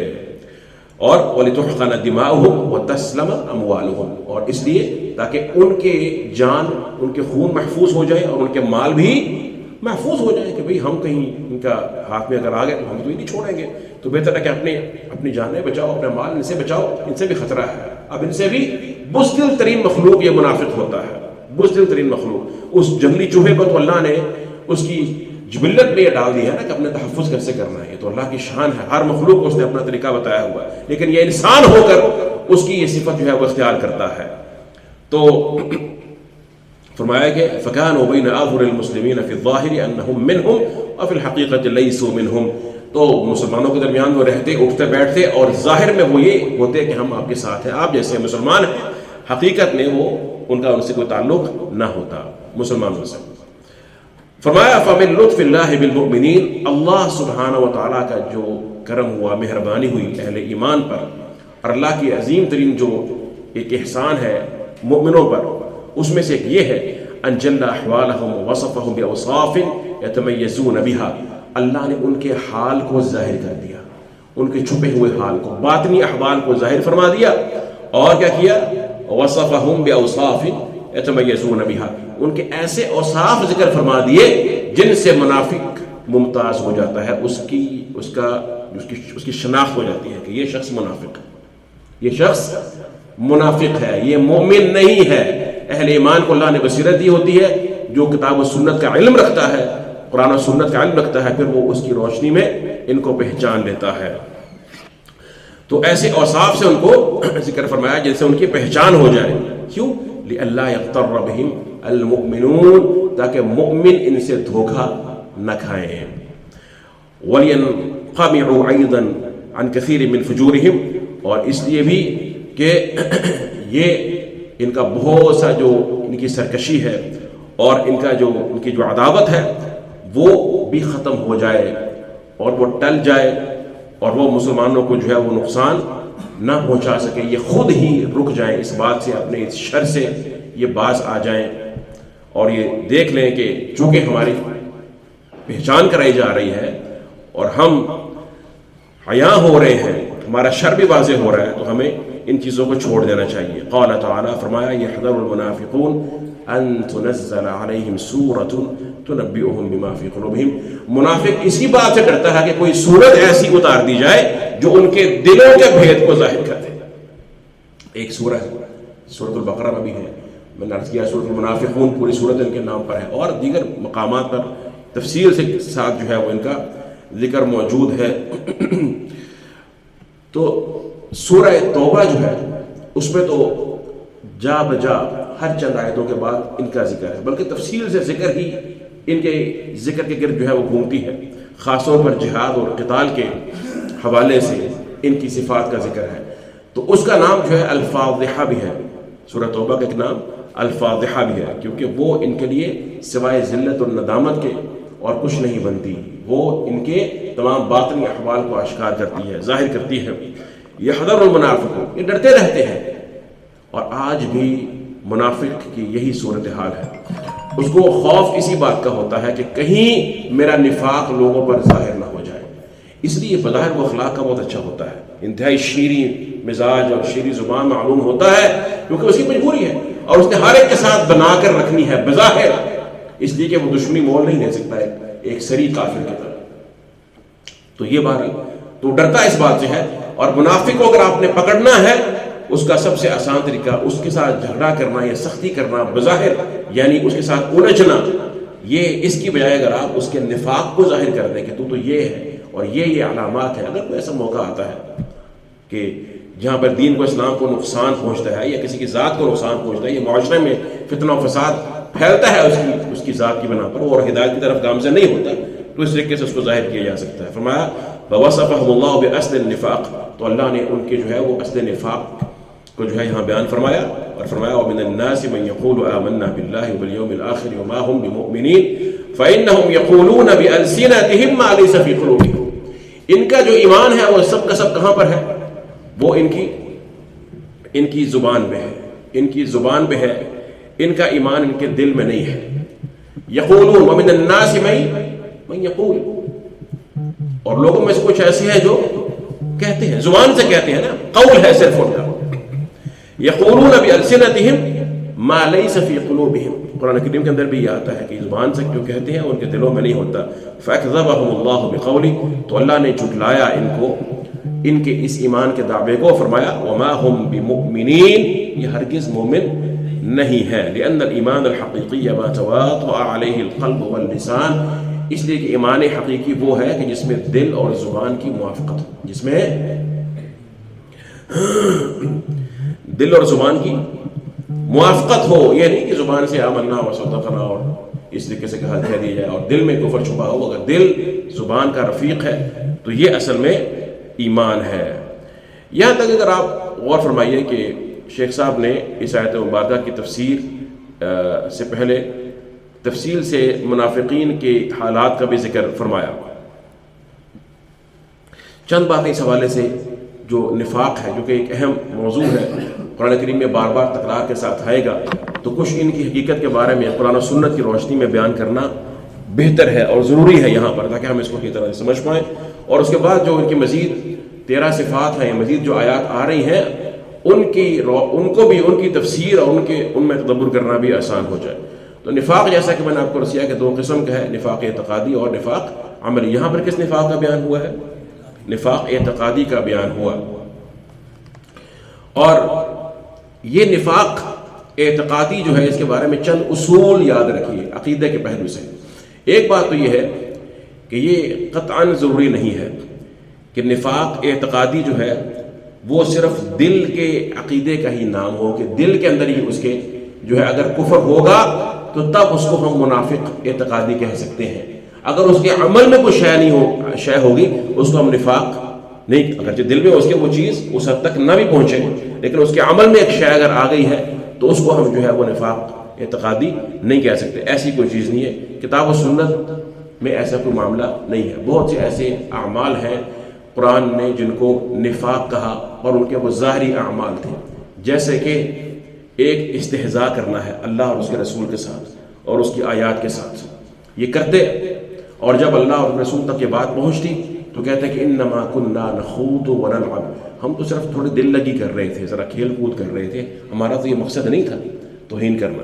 اور وَلِتُحْقَنَ دِمَاؤُهُمْ وَتَسْلَمَ أَمْوَالُهُمْ, اور اس لیے تاکہ ان کے جان, ان کے خون محفوظ ہو جائے اور ان کے مال بھی محفوظ ہو جائے, کہ بھئی ہم کہیں ان کا ہاتھ میں اگر آ گئے تو ہم تو ہی نہیں چھوڑیں گے, تو بہتر ہے کہ اپنی جانیں بچاؤ, اپنا مال ان سے بچاؤ, ان سے بھی خطرہ ہے. اب ان سے بھی بزدل ترین مخلوق یہ منافق ہوتا ہے, بزدل ترین مخلوق. اس جنگلی چوہے کو تو اللہ نے اس کی جبلت میں یہ ڈال دیا ہے نا کہ اپنے تحفظ کیسے کرنا ہے, یہ تو اللہ کی شان ہے. ہر مخلوق کو اس نے اپنا طریقہ بتایا ہوا ہے, لیکن یہ انسان ہو کر اس کی یہ صفت جو ہے وہ اختیار کرتا ہے. تو فرمایا کہ فَكَانُوا بَيْنَ أَظْهُرِ الْمُسْلِمِينَ فِي الظَّاهِرِ أَنَّهُمْ مِنْهُمْ وَفِي الْحَقِيقَةِ لَيْسُوا مِنْهُمْ, تو مسلمانوں کے درمیان وہ رہتے اٹھتے بیٹھتے اور ظاہر میں وہ یہ ہوتے کہ ہم آپ کے ساتھ ہیں، آپ جیسے مسلمان ہیں، حقیقت میں وہ ان کا ان سے کوئی تعلق نہ ہوتا مسلمانوں سے۔ فرمایا فَمِن لُطْفِ اللَّهِ بِالْمُؤْمِنِينَ، اللہ سبحانہ و تعالیٰ کا جو کرم ہوا، مہربانی ہوئی اہل ایمان پر، اور اللہ کی عظیم ترین جو ایک احسان ہے مومنوں پر، اس میں سے ایک یہ ہے ان جل احوالہم ووصفہم باوصاف یتمیزون بہا، اللہ نے ان کے حال کو ظاہر کر دیا، ان کے چھپے ہوئے حال کو، باطنی احوال کو ظاہر فرما دیا، اور کیا کیا؟ وصفہم باوصاف یتمیزون بہا، ان کے ایسے اوصاف ذکر فرما دیے جن سے منافق ممتاز ہو جاتا ہے، اس کی شناخت ہو جاتی ہے کہ یہ شخص منافق ہے، یہ شخص منافق ہے، یہ مومن نہیں ہے۔ اہل ایمان کو اللہ نے بصیرت دی ہوتی ہے، جو کتاب و سنت کا علم رکھتا ہے، قرآن و سنت کا علم رکھتا ہے، پھر وہ اس کی روشنی میں ان کو پہچان لیتا ہے۔ تو ایسے اوصاف سے ان کو ذکر فرمایا جن سے ان کی پہچان ہو جائے، کیوں؟ لئلا یغتر بہم المؤمنون، تاکہ مومن ان سے دھوکہ نہ کھائیں۔ وَلْيَنْقَمِعُوا أَيْضًا عَنْ كَثِيرٍ مِّن فُجُورِهِمْ، اور اس لیے بھی کہ یہ ان کا بہت سا جو ان کی سرکشی ہے اور ان کی جو عداوت ہے وہ بھی ختم ہو جائے اور وہ ٹل جائے، اور وہ مسلمانوں کو جو ہے وہ نقصان نہ پہنچا سکے، یہ خود ہی رک جائیں اس بات سے، اپنے اس شر سے یہ باز آ جائیں، اور یہ دیکھ لیں کہ چونکہ ہماری پہچان کرائی جا رہی ہے اور ہم عیاں ہو رہے ہیں، ہمارا شر بھی واضح ہو رہا ہے، تو ہمیں ان چیزوں کو چھوڑ دینا چاہیے۔ قال تعالیٰ، فرمایا يحذر المنافقون ان تنزل عليهم سورة تنبئهم بما في قلوبهم، منافق اسی بات سے ڈرتا ہے کہ کوئی سورت ایسی اتار دی جائے جو ان کے دلوں کے بھید کو ظاہر کر دے۔ ایک سورہ ہے، سورۃ البقرہ میں بھی ہے، میں نے عرض کیا سورۃ المنافقون پوری سورت ان کے نام پر ہے، اور دیگر مقامات پر تفصیل سے ساتھ جو ہے وہ ان کا ذکر موجود ہے۔ تو سورہ توبہ جو ہے اس میں تو جا بجا ہر چند آیتوں کے بعد ان کا ذکر ہے، بلکہ تفصیل سے ذکر ہی ان کے ذکر کے گرد جو ہے وہ گھومتی ہے، خاص طور پر جہاد اور قتال کے حوالے سے ان کی صفات کا ذکر ہے۔ تو اس کا نام جو ہے الفاضحہ بھی ہے، سورہ توبہ کا ایک نام الفاضحہ بھی ہے، کیونکہ وہ ان کے لیے سوائے ذلت اور ندامت کے اور کچھ نہیں بنتی، وہ ان کے تمام باطنی احوال کو اشکار کرتی ہے، ظاہر کرتی ہے۔ یحذر المنافقون، یہ ڈرتے رہتے ہیں، اور آج بھی منافق کی یہی صورتحال ہے، اس کو خوف اسی بات کا ہوتا ہے کہ کہیں میرا نفاق لوگوں پر ظاہر نہ ہو جائے، اس لیے بظاہر وہ اخلاق کا بہت اچھا ہوتا ہے، انتہائی شیریں مزاج اور شیریں زبان معلوم ہوتا ہے، کیونکہ اس کی مجبوری ہے اور اس نے ہر ایک کے ساتھ بنا کر رکھنی ہے بظاہر، اس لیے کہ وہ دشمنی مول نہیں لے سکتا ایک سری کافر کی طرح۔ تو یہ بات تو ڈرتا اس بات سے ہے، اور منافق کو اگر آپ نے پکڑنا ہے، اس کا سب سے آسان طریقہ اس کے ساتھ جھگڑا کرنا یا سختی کرنا بظاہر، یعنی اس کے ساتھ الجھنا، یہ اس کی بجائے اگر آپ اس کے نفاق کو ظاہر کر دیں کہ تو یہ ہے اور یہ علامات ہے، اگر کوئی ایسا موقع آتا ہے کہ جہاں پر دین کو اسلام کو نقصان پہنچتا ہے یا کسی کی ذات کو نقصان پہنچتا ہے، یہ معاشرے میں فتنہ و فساد پھیلتا ہے اس کی ذات کی بنا پر، اور ہدایت کی طرف گامزن نہیں ہوتا، تو اس طریقے سے اس کو ظاہر کیا جا سکتا ہے۔ فرمایا فَوَصَفَهُمُ اللَّهُ بِأَصْلِ النِّفَاقِ، تو اللہ نے ان کے جو ہے وہ اصل نفاق کو جو ہے یہاں بیان فرمایا، اور فرمایا وَمِنَ النَّاسِ مَن يَقُولُ آمَنَّا بِاللَّهِ وَبِالْيَوْمِ الْآخِرِ وَمَا هُمْ بِمُؤْمِنِينَ فَإِنَّهُمْ يَقُولُونَ بِأَلْسِنَتِهِم مَّا لَيْسَ فِي قُلُوبِهِمْ، ان کا جو ایمان ہے وہ سب کا سب کہاں پر ہے؟ وہ ان کی زبان میں ہے، ان کی زبان پہ ہے، ان کا ایمان ان کے دل میں نہیں ہے۔ یقولون وَمِنَ النَّاسِ مَن يَقُولُ، اور لوگوں میں سے کچھ ایسے ہیں جو کہتے ہیں، زبان سے کہتے ہیں نا، قول ہے صرف ان کا، یقولون بِأَلْسِنَتِهِم مَا لَيْسَ فِي قُلُوبِهِم، قرآن کریم کے اندر بھی یہ آتا ہے کہ زبان سے جو کہتے ہیں ان کے دلوں میں نہیں ہوتا۔ فَأَكْذَبَهُمُ اللَّهُ بِقَوْلِهِ، تو اللہ نے جھٹلایا ان کو ان کے اس ایمان کے دعوے کو، فرمایا وَمَا هُمْ بِمُؤْمِنِينَ، یہ ہرگز مومن نہیں ہے، لِأَنَّ الْإِيمَانَ الْحَقِيقِيَّ مَا تَوَاطَأَ عَلَيْهِ الْقَلْبُ وَاللِّسَانُ، اس لیے کہ ایمان حقیقی وہ ہے کہ جس میں دل اور زبان کی موافقت ہو، جس میں دل اور زبان کی موافقت ہو، یہ نہیں کہ زبان سے آمنا و صدقنا اور اس طریقے سے کہہ دیا جائے اور دل میں کفر چھپا ہو۔ اگر دل زبان کا رفیق ہے تو یہ اصل میں ایمان ہے۔ یہاں تک اگر آپ غور فرمائیے کہ شیخ صاحب نے اس آیت مبارکہ کی تفسیر سے پہلے تفصیل سے منافقین کے حالات کا بھی ذکر فرمایا۔ چند باتیں اس حوالے سے جو نفاق ہے، جو کہ ایک اہم موضوع ہے، قرآن کریم میں بار بار تکرار کے ساتھ آئے گا، تو کچھ ان کی حقیقت کے بارے میں قرآن و سنت کی روشنی میں بیان کرنا بہتر ہے اور ضروری ہے یہاں پر، تاکہ ہم اس کو کی طرح سمجھ پائیں۔ اور اس کے بعد جو ان کی مزید 13 صفات ہیں، مزید جو آیات آ رہی ہیں، ان کو بھی ان کی تفسیر اور ان میں تدبر کرنا بھی آسان ہو جائے۔ تو نفاق جیسا کہ میں نے آپ کو رسیا کہ 2 قسم کا ہے، نفاق اعتقادی اور نفاق عملی۔ یہاں پر کس نفاق کا بیان ہوا ہے؟ نفاق اعتقادی کا بیان ہوا۔ اور یہ نفاق اعتقادی جو ہے، اس کے بارے میں چند اصول یاد رکھیے عقیدہ کے پہلو سے۔ ایک بات تو یہ ہے کہ یہ قطعاً ضروری نہیں ہے کہ نفاق اعتقادی جو ہے وہ صرف دل کے عقیدے کا ہی نام ہو، کہ دل کے اندر ہی اس کے جو ہے اگر کفر ہوگا تو تب اس کو ہم منافق اعتقادی کہہ سکتے ہیں۔ اگر اس کے عمل میں کوئی شے ہوگی اس کو ہم نفاق نہیں، اگرچہ دل میں اس کے وہ چیز اس حد تک نہ بھی پہنچے، لیکن اس کے عمل میں ایک شے اگر آ گئی ہے تو اس کو ہم جو ہے وہ نفاق اعتقادی نہیں کہہ سکتے۔ ایسی کوئی چیز نہیں ہے، کتاب و سنت میں ایسا کوئی معاملہ نہیں ہے۔ بہت سے ایسے اعمال ہیں قرآن نے جن کو نفاق کہا اور ان کے وہ ظاہری اعمال تھے، جیسے کہ ایک استہزاء کرنا ہے اللہ اور اس کے رسول کے ساتھ اور اس کی آیات کے ساتھ، یہ کرتے، اور جب اللہ اور رسول تک یہ بات پہنچتی تو کہتے ہیں کہ انما كنا نخوض ونلعب، ہم تو صرف تھوڑی دل لگی کر رہے تھے، ذرا کھیل کود کر رہے تھے، ہمارا تو یہ مقصد نہیں تھا توہین کرنا۔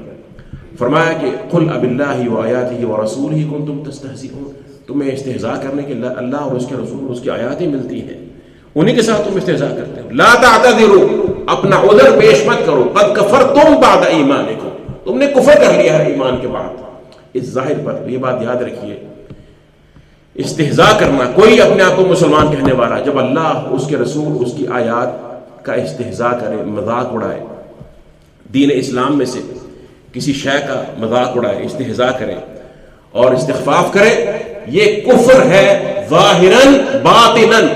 فرمایا کہ قل اب اللہ وآیاتہ ورسولہ کنتم تستہزئون، تمہیں استہزاء کرنے کے اللہ اور اس کے رسول اور اس کی آیاتیں ملتی ہیں، انہی کے ساتھ تم استہزاء کرتے ہو۔ لا تعتذروا، اپنا عذر پیش مت کرو، قد کفرتم بعد ایمانکم، تم نے کفر کر لیا ہے ایمان کے بعد۔ اس ظاہر پر یہ بات یاد رکھیے، استہزاء کرنا، کوئی اپنے آپ کو مسلمان کہنے والا جب اللہ، اس کے رسول، اس کی آیات کا استہزاء کرے، مذاق اڑائے، دین اسلام میں سے کسی شے کا مذاق اڑائے، استہزاء کرے اور استخفاف کرے، یہ کفر ہے ظاہراً باطناً،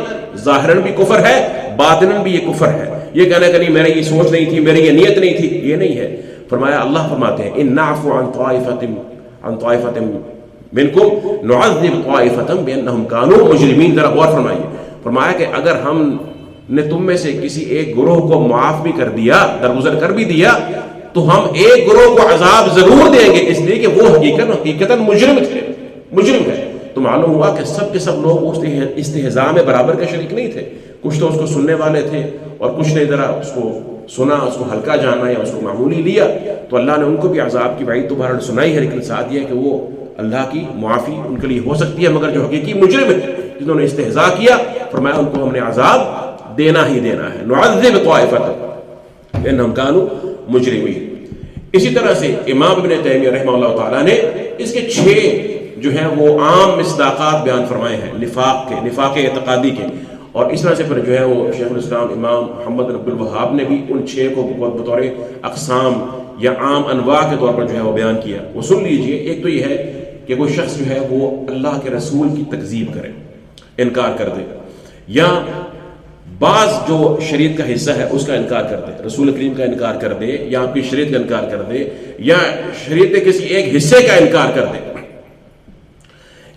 ظاہراً بھی کفر ہے، باطناً بھی یہ کفر ہے۔ یہ کہنا کہ نہیں میری یہ سوچ نہیں تھی، میری یہ نیت نہیں تھی، یہ نہیں ہے۔ فرمایا، اللہ فرماتے ہیں ان نعفو عن طائفۃ منکم نعذب طائفۃ بانہم کانوا مجرمین۔ ذرا غور فرمائیے، فرمایا کہ اگر ہم نے تم میں سے کسی ایک گروہ کو معاف بھی کر دیا، درگزر کر بھی دیا، تو ہم ایک گروہ کو عذاب ضرور دیں گے، اس لیے کہ وہ حقیقتاً مجرم تھے، مجرم ہے۔ تو معلوم ہوا کہ سب کے سب لوگ اس استہزاء میں برابر کے شریک نہیں تھے، کچھ تو اس کو سننے والے تھے اور کچھ نے ذرا اس کو سنا، اس کو ہلکا جانا یا اس کو معمولی لیا، تو اللہ نے ان کو بھی عذاب کی وعید تو بہرحال سنائی ہے، لیکن ساتھ یہ کہ وہ اللہ کی معافی ان کے لیے ہو سکتی ہے، مگر جو حقیقی مجرم ہے جنہوں نے استہزاء کیا، فرمایا ان کو ہم نے عذاب دینا ہی دینا ہے، نعذب طائفۃ بانہم کانوا مجرمین۔ اسی طرح سے امام ابن تیمیہ رحمہ اللہ تعالیٰ نے اس کے 6 جو ہیں وہ عام مصداقات بیان فرمائے ہیں نفاق کے، نفاق اعتقادی کے، اور اس طرح سے پھر جو ہے وہ شیخ الاسلام امام محمد بن عبد الوہاب نے بھی ان 6 کو بطور اقسام یا عام انواع کے طور پر جو ہے وہ بیان کیا۔ وہ سن لیجئے، ایک تو یہ ہے کہ کوئی شخص جو ہے وہ اللہ کے رسول کی تکذیب کرے، انکار کر دے، یا بعض جو شریعت کا حصہ ہے اس کا انکار کر دے، رسول کریم کا انکار کر دے، یا آپ کی شریعت کا انکار کر دے، یا شریعت کے کسی ایک حصے کا انکار کر دے،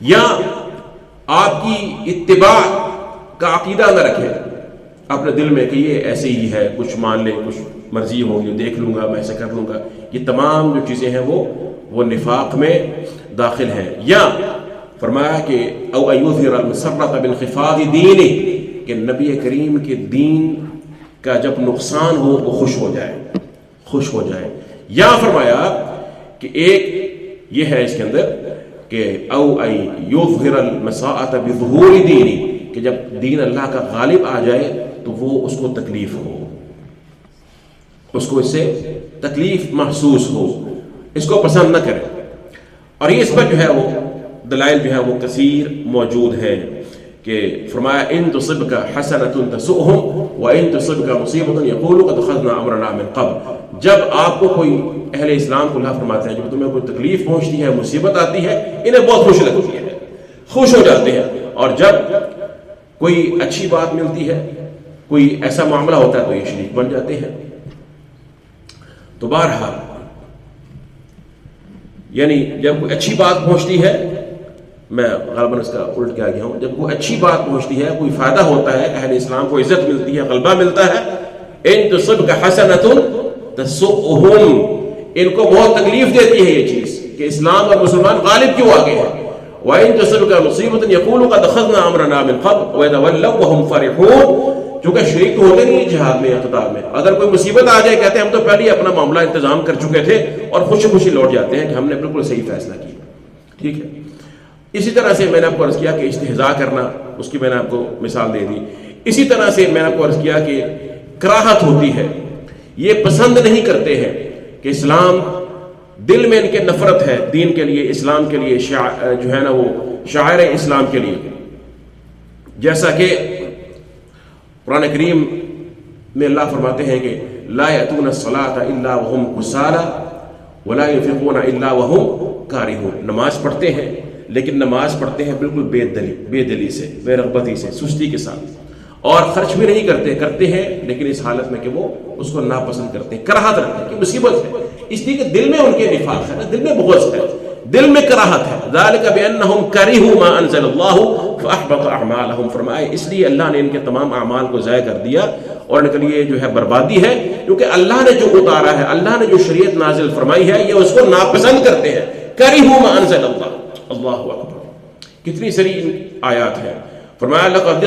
یا آپ کی اتباع کا عقیدہ نہ رکھے اپنے دل میں کہ یہ ایسے ہی ہے، کچھ مان لے، کچھ مرضی ہوگی، دیکھ لوں گا، میں ایسے کر لوں گا، یہ تمام جو چیزیں ہیں وہ نفاق میں داخل ہیں۔ یا فرمایا کہ او ایظہر المسرۃ بانخفاض دینہ، کہ نبی کریم کے دین کا جب نقصان ہو وہ خوش ہو جائے۔ یا فرمایا کہ ایک یہ ہے اس کے اندر کہ او یظہر المساءۃ بظہور دینہ، کہ جب دین اللہ کا غالب آ جائے تو وہ اس کو تکلیف ہو، اس کو اس سے تکلیف محسوس ہو، اس کو پسند نہ کرے۔ اور یہ اس پر جو ہے وہ دلائل جو ہے وہ کثیر موجود ہیں کہ فرمایا ان تصبک حسنۃ تسؤہم وان تصبک مصیبۃ یقولوا قد اخذنا امرنا من قبل، جب آپ کو کوئی اہل اسلام کو اللہ فرماتے ہیں جب تمہیں کوئی تکلیف پہنچتی ہے، مصیبت آتی ہے، انہیں بہت خوش لگتی ہے، خوش ہو جاتے ہیں، اور جب کوئی اچھی بات ملتی ہے، کوئی ایسا معاملہ ہوتا ہے تو یہ شریک بن جاتے ہیں. تو بہرحال یعنی جب کوئی اچھی بات پہنچتی ہے، میں غالباً اس کا الٹ کیا گیا ہوں، جب کوئی اچھی بات پہنچتی ہے، کوئی فائدہ ہوتا ہے، اہل اسلام کو عزت ملتی ہے، غلبہ ملتا ہے، ان تصبک حسنۃ تسؤہم، ان کو بہت تکلیف دیتی ہے یہ چیز کہ اسلام اور مسلمان غالب کیوں آگے ہیں. وَإِن تُصِبْكَ مُصِيبَةٌ يَقُولُوا قَدْ أَخَذْنَا أَمْرَنَا مِنْ قَبْلُ وَيَتَوَلَّوْا وَهُمْ فَرِحُونَ، چونکہ شریک تو ہوتے نہیں جہاد میں، اقتتال میں. اگر کوئی مصیبت آ جائے کہتے ہیں ہم تو پہلے ہی اپنا معاملہ انتظام کر چکے تھے، اور خوشی خوشی لوٹ جاتے ہیں کہ ہم نے بالکل صحیح فیصلہ کیا. ٹھیک ہے. اسی طرح سے میں نے آپ کو عرض کیا کہ استہزاء کرنا، اس کی میں نے آپ کو مثال دے دی. اسی طرح سے میں نے آپ کو عرض کیا کہ کراہت ہوتی ہے، یہ پسند نہیں کرتے ہیں کہ اسلام، دل میں ان کے نفرت ہے دین کے لیے، اسلام کے لیے، جو ہے نا وہ شاعر اسلام کے لیے. جیسا کہ قرآن کریم میں اللہ فرماتے ہیں کہ لا یأتون الصلاۃ الا وهم کسالى ولا ينفقون الا وهم کارہون، نماز پڑھتے ہیں لیکن نماز پڑھتے ہیں بالکل بے دلی سے، بے رغبتی سے، سستی کے ساتھ، اور خرچ بھی نہیں کرتے ہیں لیکن اس حالت میں کہ وہ اس کو ناپسند کرتے ہیں، کراہت رکھتے ہیں کہ مصیبت ہے، اس لیے کہ دل میں ان کے نفاق ہے نا، دل میں بغض ہے، دل میں کراہت ہے. ذالک بانہم کرہوا ما انزل اللہ فاحبط اعمالہم، فرمائے اس لیے اللہ نے ان کے تمام اعمال کو ضائع کر دیا اور ان کے لیے جو ہے بربادی ہے، کیونکہ اللہ نے جو اتارا ہے، اللہ نے جو شریعت نازل فرمائی ہے، یہ اس کو ناپسند کرتے ہیں. کرہوا ما انزل اللہ، اللہ اکبر، کتنی ساری آیات ہیں. فرمایا لقد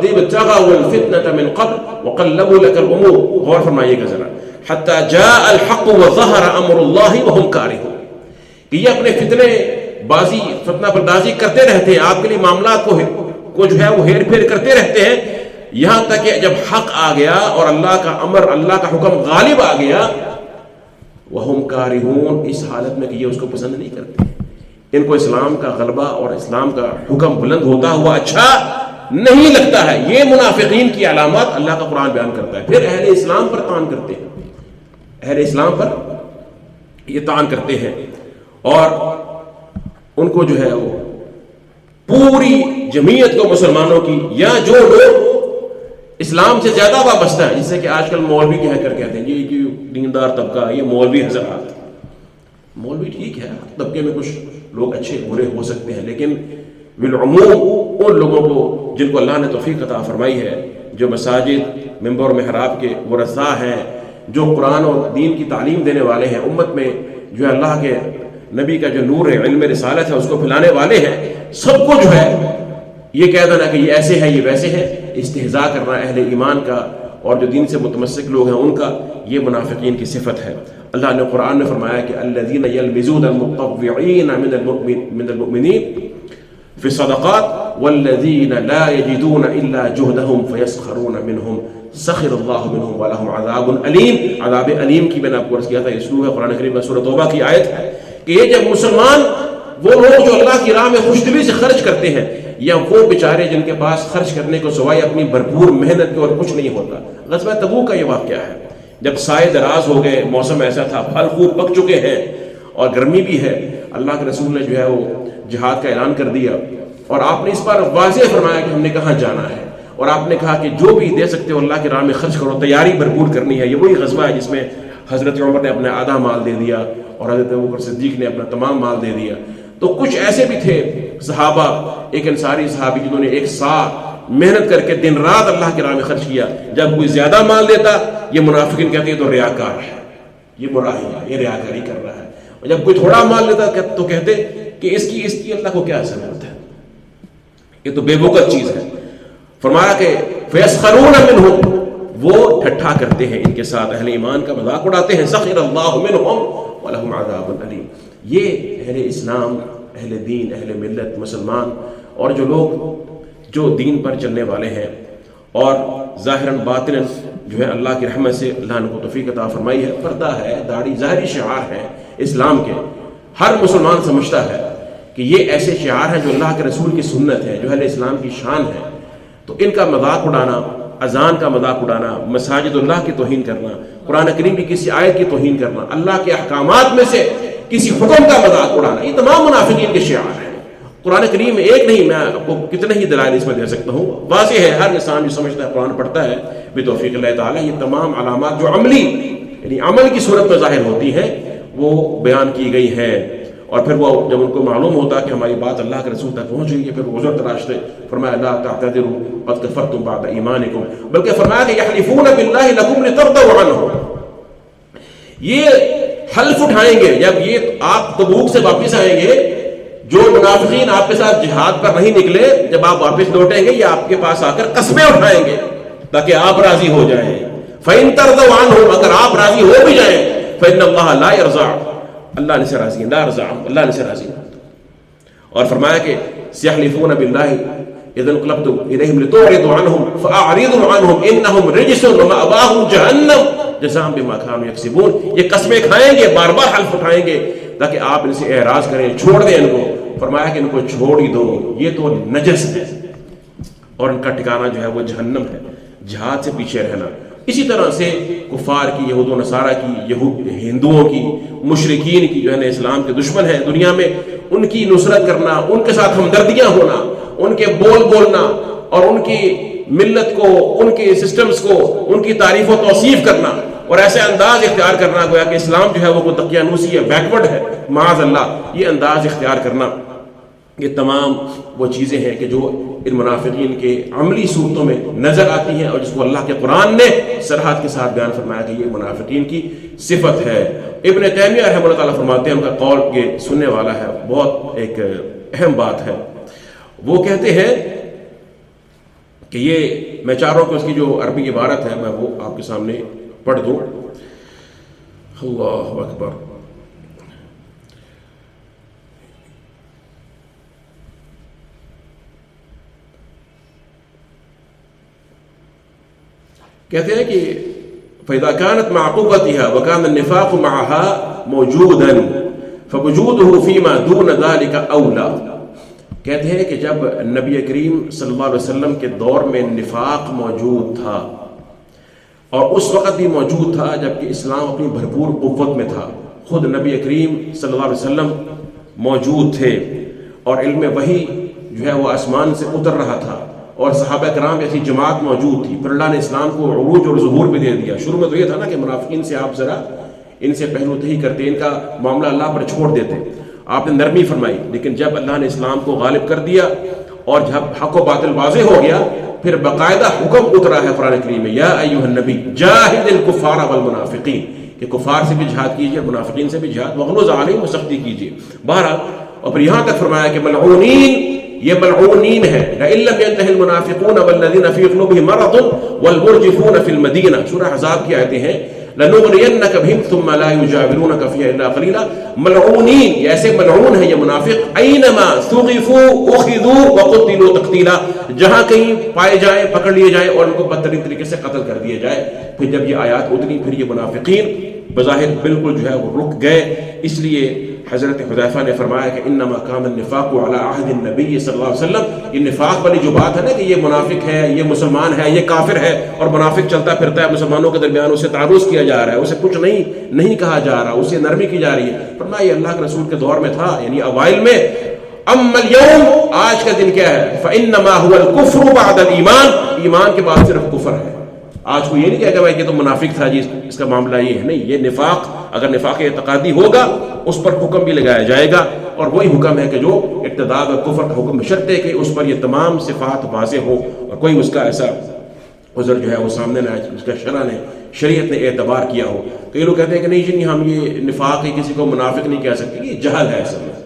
ابتغوا الفتنة من قبل وقلبوا لك الامور، غور فرمائیے گا ذرا، حتى جاء الحق وظهر امر الله وهم كارهون، کہ یہ اپنے فتنہ پردازی کرتے رہتے ہیں، آپ کے لیے معاملات کو جو ہے وہ ہیر پھیر کرتے رہتے ہیں، یہاں تک کہ جب حق آ گیا اور اللہ کا امر، اللہ کا حکم غالب آ گیا، وهم كارهون، اس حالت میں کہ یہ اس کو پسند نہیں کرتے، ان کو اسلام کا غلبہ اور اسلام کا حکم بلند ہوتا ہوا اچھا نہیں لگتا ہے. یہ منافقین کی علامات اللہ کا قرآن بیان کرتا ہے. پھر اہل اسلام پر طعن کرتے ہیں، اہل اسلام پر یہ طعن کرتے ہیں، اور ان کو جو ہے وہ پوری جمعیت کو مسلمانوں کی، یا جو لوگ اسلام سے زیادہ وابستہ ہے، جسے کہ آج کل مولوی کہہ کر کہتے ہیں یہ دیندار طبقہ، یہ مولوی حضرات. مولوی ٹھیک ہے، طبقے میں کچھ لوگ اچھے برے ہو سکتے ہیں، لیکن بالعموم ان لوگوں کو جن کو اللہ نے توفیق عطا فرمائی ہے، جو مساجد، منبر اور محراب کے ورثاء ہیں، جو قرآن اور دین کی تعلیم دینے والے ہیں، امت میں جو ہے اللہ کے نبی کا جو نور ہے، علم رسالت ہے، اس کو پھیلانے والے ہیں، سب کو جو ہے یہ کہہ دینا کہ یہ ایسے ہے، یہ ویسے ہے، استہزاء کرنا اہل ایمان کا اور جو دین سے متمسک لوگ ہیں ان کا، یہ منافقین کی صفت ہے. اللہ نے قرآن میں فرمایا کہ الذین یلمزون المطوعین من المؤمنین فی الصدقات والذین لا یجدون الا جہدہم فیسخرون منہم سخر اللہ منہم ولہم عذاب علیم. عذاب علیم کی میں نے آپ کو عرض کیا تھا، یہ شروع ہے قرآن کریم میں، سورۃ توبہ کی آیت ہے کہ یہ جب مسلمان، وہ لوگ جو اللہ کی راہ میں خوش دلی سے خرچ کرتے ہیں، یا وہ بیچارے جن کے پاس خرچ کرنے کو سوائے اپنی بھرپور محنت کے اور کچھ نہیں ہوتا. غزوہ تبوک کا یہ واقعہ ہے، جب سائے دراز ہو گئے، موسم ایسا تھا، پھل خوب پک چکے ہیں اور گرمی بھی ہے، اللہ کے رسول نے جو ہے وہ جہاد کا اعلان کر دیا، اور آپ نے اس پر واضح فرمایا کہ ہم نے کہاں جانا ہے، اور آپ نے کہا کہ جو بھی دے سکتے ہو اللہ کی راہ میں خرچ کرو، تیاری بھرپور کرنی ہے. یہ وہی غزوہ ہے جس میں حضرت عمر نے اپنا آدھا مال دے دیا اور حضرت ابوبکر صدیق نے اپنا تمام مال دے دیا. تو کچھ ایسے بھی تھے صحابہ، ایک انصاری صحابی جنہوں نے ایک سال محنت کر کے دن رات اللہ کی راہ میں خرچ کیا. جب کوئی زیادہ مال دیتا، یہ منافقین کہتے ہیں تو ریاکار ہے، یہ مراہی ہے، یہ ریاکاری کر رہا ہے. اور جب کوئی تھوڑا مال دیتا تو کہتے کہ اس کی اللہ کو کیا ضرورت ہے، یہ تو بے وقت چیز ہے. فرمایا کہ فیسخرون منہم، وہ ٹھٹھا کرتے ہیں ان کے ساتھ، اہل ایمان کا مذاق اڑاتے ہیں. سخر اللہ منہم ولہم عذاب علیم. یہ اہل اسلام، اہل دین، اہل ملت، مسلمان اور جو لوگ جو دین پر چلنے والے ہیں اور ظاہراً باطناً جو ہے اللہ کی رحمت سے اللہ نے کو توفیق عطا فرمائی ہے، پردہ ہے، داڑھی ظاہری شعار ہے اسلام کے، ہر مسلمان سمجھتا ہے کہ یہ ایسے شعار ہیں جو اللہ کے رسول کی سنت ہے، جو اہل اسلام کی شان ہے. تو ان کا مذاق اڑانا، اذان کا مذاق اڑانا، مساجد اللہ کی توہین کرنا، قرآن کریم کی کسی آیت کی توہین کرنا، اللہ کے احکامات میں سے کسی حکم کا مذاق اڑانا، یہ تمام منافقین کے شعار ہیں. قرآن کریم میں ایک نہیں، میں آپ کو کتنے ہی دلائل اس میں دے سکتا ہوں. واضح ہے، ہر انسان جو سمجھتا ہے قرآن پڑھتا ہے بتوفیق اللہ تعالیٰ، یہ تمام علامات جو عملی یعنی عمل کی صورت میں ظاہر ہوتی ہیں وہ بیان کی گئی ہیں. اور پھر وہ جب ان کو معلوم ہوتا کہ ہماری بات اللہ کے رسول تک پہنچ گئی ہے، پھر وہ عذر تراشتے. فرمایا لا تعتذروا قد کفرتم بعد ایمانکم، بلکہ فرمایا کہ یحلفون باللہ لکم لترضوا عنہم، یہ حلف اٹھائیں گے جب یہ آپ تبوک سے واپس آئیں گے، جو منافقین آپ کے ساتھ جہاد پر نہیں نکلے، جب آپ واپس لوٹیں گے یہ آپ کے پاس آ کر قسمیں اٹھائیں گے تاکہ آپ راضی ہو جائیں. فَإِن تَرْضَوْا عَنْهُمْ، اگر آپ راضی ہو بھی جائیں، فَإِنَّ اللَّهَ لَا يَرْضَى، اللہ نے سے راضی ہے، لا يرضى، اللہ نے سے راضی ہے. اور فرمایا کہ سيحلفون بالله إذا انقلبتم إليهم لتعرضوا عنهم فأعرضوا عنهم إنهم رجس ومأواهم جهنم جزاء بما كانوا يكسبون. یہ قسمیں کھائیں گے، بار بار حلف اٹھائیں گے تاکہ آپ ان سے اعراض کریں، چھوڑ دیں ان کو. فرمایا کہ ان کو چھوڑ ہی دو، یہ تو نجس ہے اور ان کا ٹھکانہ جو ہے وہ جہنم ہے. جہاد سے پیچھے رہنا. اسی طرح سے کفار کی، یہود و نصارہ کی، ہندوؤں کی، مشرکین کی جو ہے نا اسلام کے دشمن ہیں دنیا میں، ان کی نصرت کرنا، ان کے ساتھ ہمدردیاں ہونا، ان کے بولنا اور ان کی ملت کو، ان کے سسٹمز کو، ان کی تعریف و توصیف کرنا اور ایسے انداز اختیار کرنا گویا کہ اسلام جو ہے وہ کوئی دقیانوسی ہے، بیکورڈ ہے، معاذ اللہ، یہ انداز اختیار کرنا، یہ تمام وہ چیزیں ہیں کہ جو ان منافقین کے عملی صورتوں میں نظر آتی ہیں اور جس کو اللہ کے قرآن نے صراحت کے ساتھ بیان فرمایا کہ یہ منافقین کی صفت ہے. ابن تیمیہ رحمہ اللہ تعالیٰ فرماتے ہیں، ان کا قول یہ سننے والا ہے، بہت ایک اہم بات ہے. وہ کہتے ہیں کہ یہ، میں چاہ رہا ہوں کہ اس کی جو عربی عبارت ہے میں وہ آپ کے سامنے پڑھ دوں. اللہ اکبر. کہتے ہیں کہ فَإِذَا كَانَتْ مَعْقُوبَتِهَا وَكَانَ النِّفَاقُ مَعَهَا مَوْجُودًا فَوُجُودُهُ فِي مَا دُونَ ذَلِكَ أَوْلَى. کہتے ہیں کہ جب نبی کریم صلی اللہ علیہ وسلم کے دور میں نفاق موجود تھا اور اس وقت بھی موجود تھا جبکہ اسلام اپنی بھرپور قوت میں تھا، خود نبی کریم صلی اللہ علیہ وسلم موجود تھے اور علم وحی جو ہے وہ آسمان سے اتر رہا تھا اور صحابہ کرام ایسی جماعت موجود تھی. پھر اللہ نے اسلام کو عروج اور ظہور بھی دے دیا. شروع میں تو یہ تھا نا کہ منافقین سے آپ ذرا ان سے پہلو تہی کرتے، ان کا معاملہ اللہ پر چھوڑ دیتے، آپ نے نرمی فرمائی. لیکن جب اللہ نے اسلام کو غالب کر دیا اور جب حق و باطل واضح ہو گیا، پھر باقاعدہ حکم اترا ہے قرآن کریم میں، یا ایھا النبی جاہد الکفار والمنافقین، کہ کفار سے بھی جہاد کیجیے، منافقین سے بھی جہاد، وغلظ علیہم، سختی کیجیے. بہرحال اور پھر یہاں تک فرمایا کہ ملعونین، یہ ملعونین ہے. لئن لم ينتهِ المنافقون والذین فی قلوبهم مرض والمرجفون فی المدینہ، سورہ احزاب کی آیتیں ہیں. لنغرینک بہم ثم لا یجاورونک فیہا الا قلیلا. ملعونین، یہ ایسے ملعون ہیں یہ منافق، اینما ثقفوا اخذوا وقتلوا تقتیلا، جہاں کہیں پائے جائیں پکڑ لیے جائیں اور ان کو بدترین طریقے سے قتل کر دیا جائے. پھر جب یہ آیات اتری پھر یہ منافقین بظاہر بالکل جو ہے وہ رک گئے. اس لیے حضرت حذیفہ نے فرمایا کہ انما کان النفاق علی عہد النبی صلی اللہ علیہ وسلم. یہ نفاق والی جو بات ہے نا کہ یہ منافق ہے، یہ مسلمان ہے، یہ کافر ہے، اور منافق چلتا پھرتا ہے مسلمانوں کے درمیان، اسے تعرض کیا جا رہا ہے، اسے کچھ نہیں کہا جا رہا، اسے نرمی کی جا رہی ہے. فرمایا یہ اللہ کے رسول کے دور میں تھا، یعنی اوائل میں. اما اليوم، آج کا دن کیا ہے؟ فانما هو الكفر بعد الايمان، ایمان کے بعد صرف کفر ہے. آج کو یہ نہیں کہا کہ بھائی یہ تو منافق تھا جی، اس کا معاملہ یہ ہے، نہیں. یہ نفاق اگر نفاق اعتقادی ہوگا اس پر حکم بھی لگایا جائے گا، اور وہی حکم ہے کہ جو ارتداد اور کفر کا حکم شرط ہے کہ اس پر یہ تمام صفات واضح ہو اور کوئی اس کا ایسا عذر جو ہے وہ سامنے نہ آئے اس کا شریعت نے اعتبار کیا ہو. کئی لوگ کہتے ہیں کہ نہیں جی ہم یہ نفاق ہے، کسی کو منافق نہیں کہہ سکتے، یہ جہل ہے. اصل میں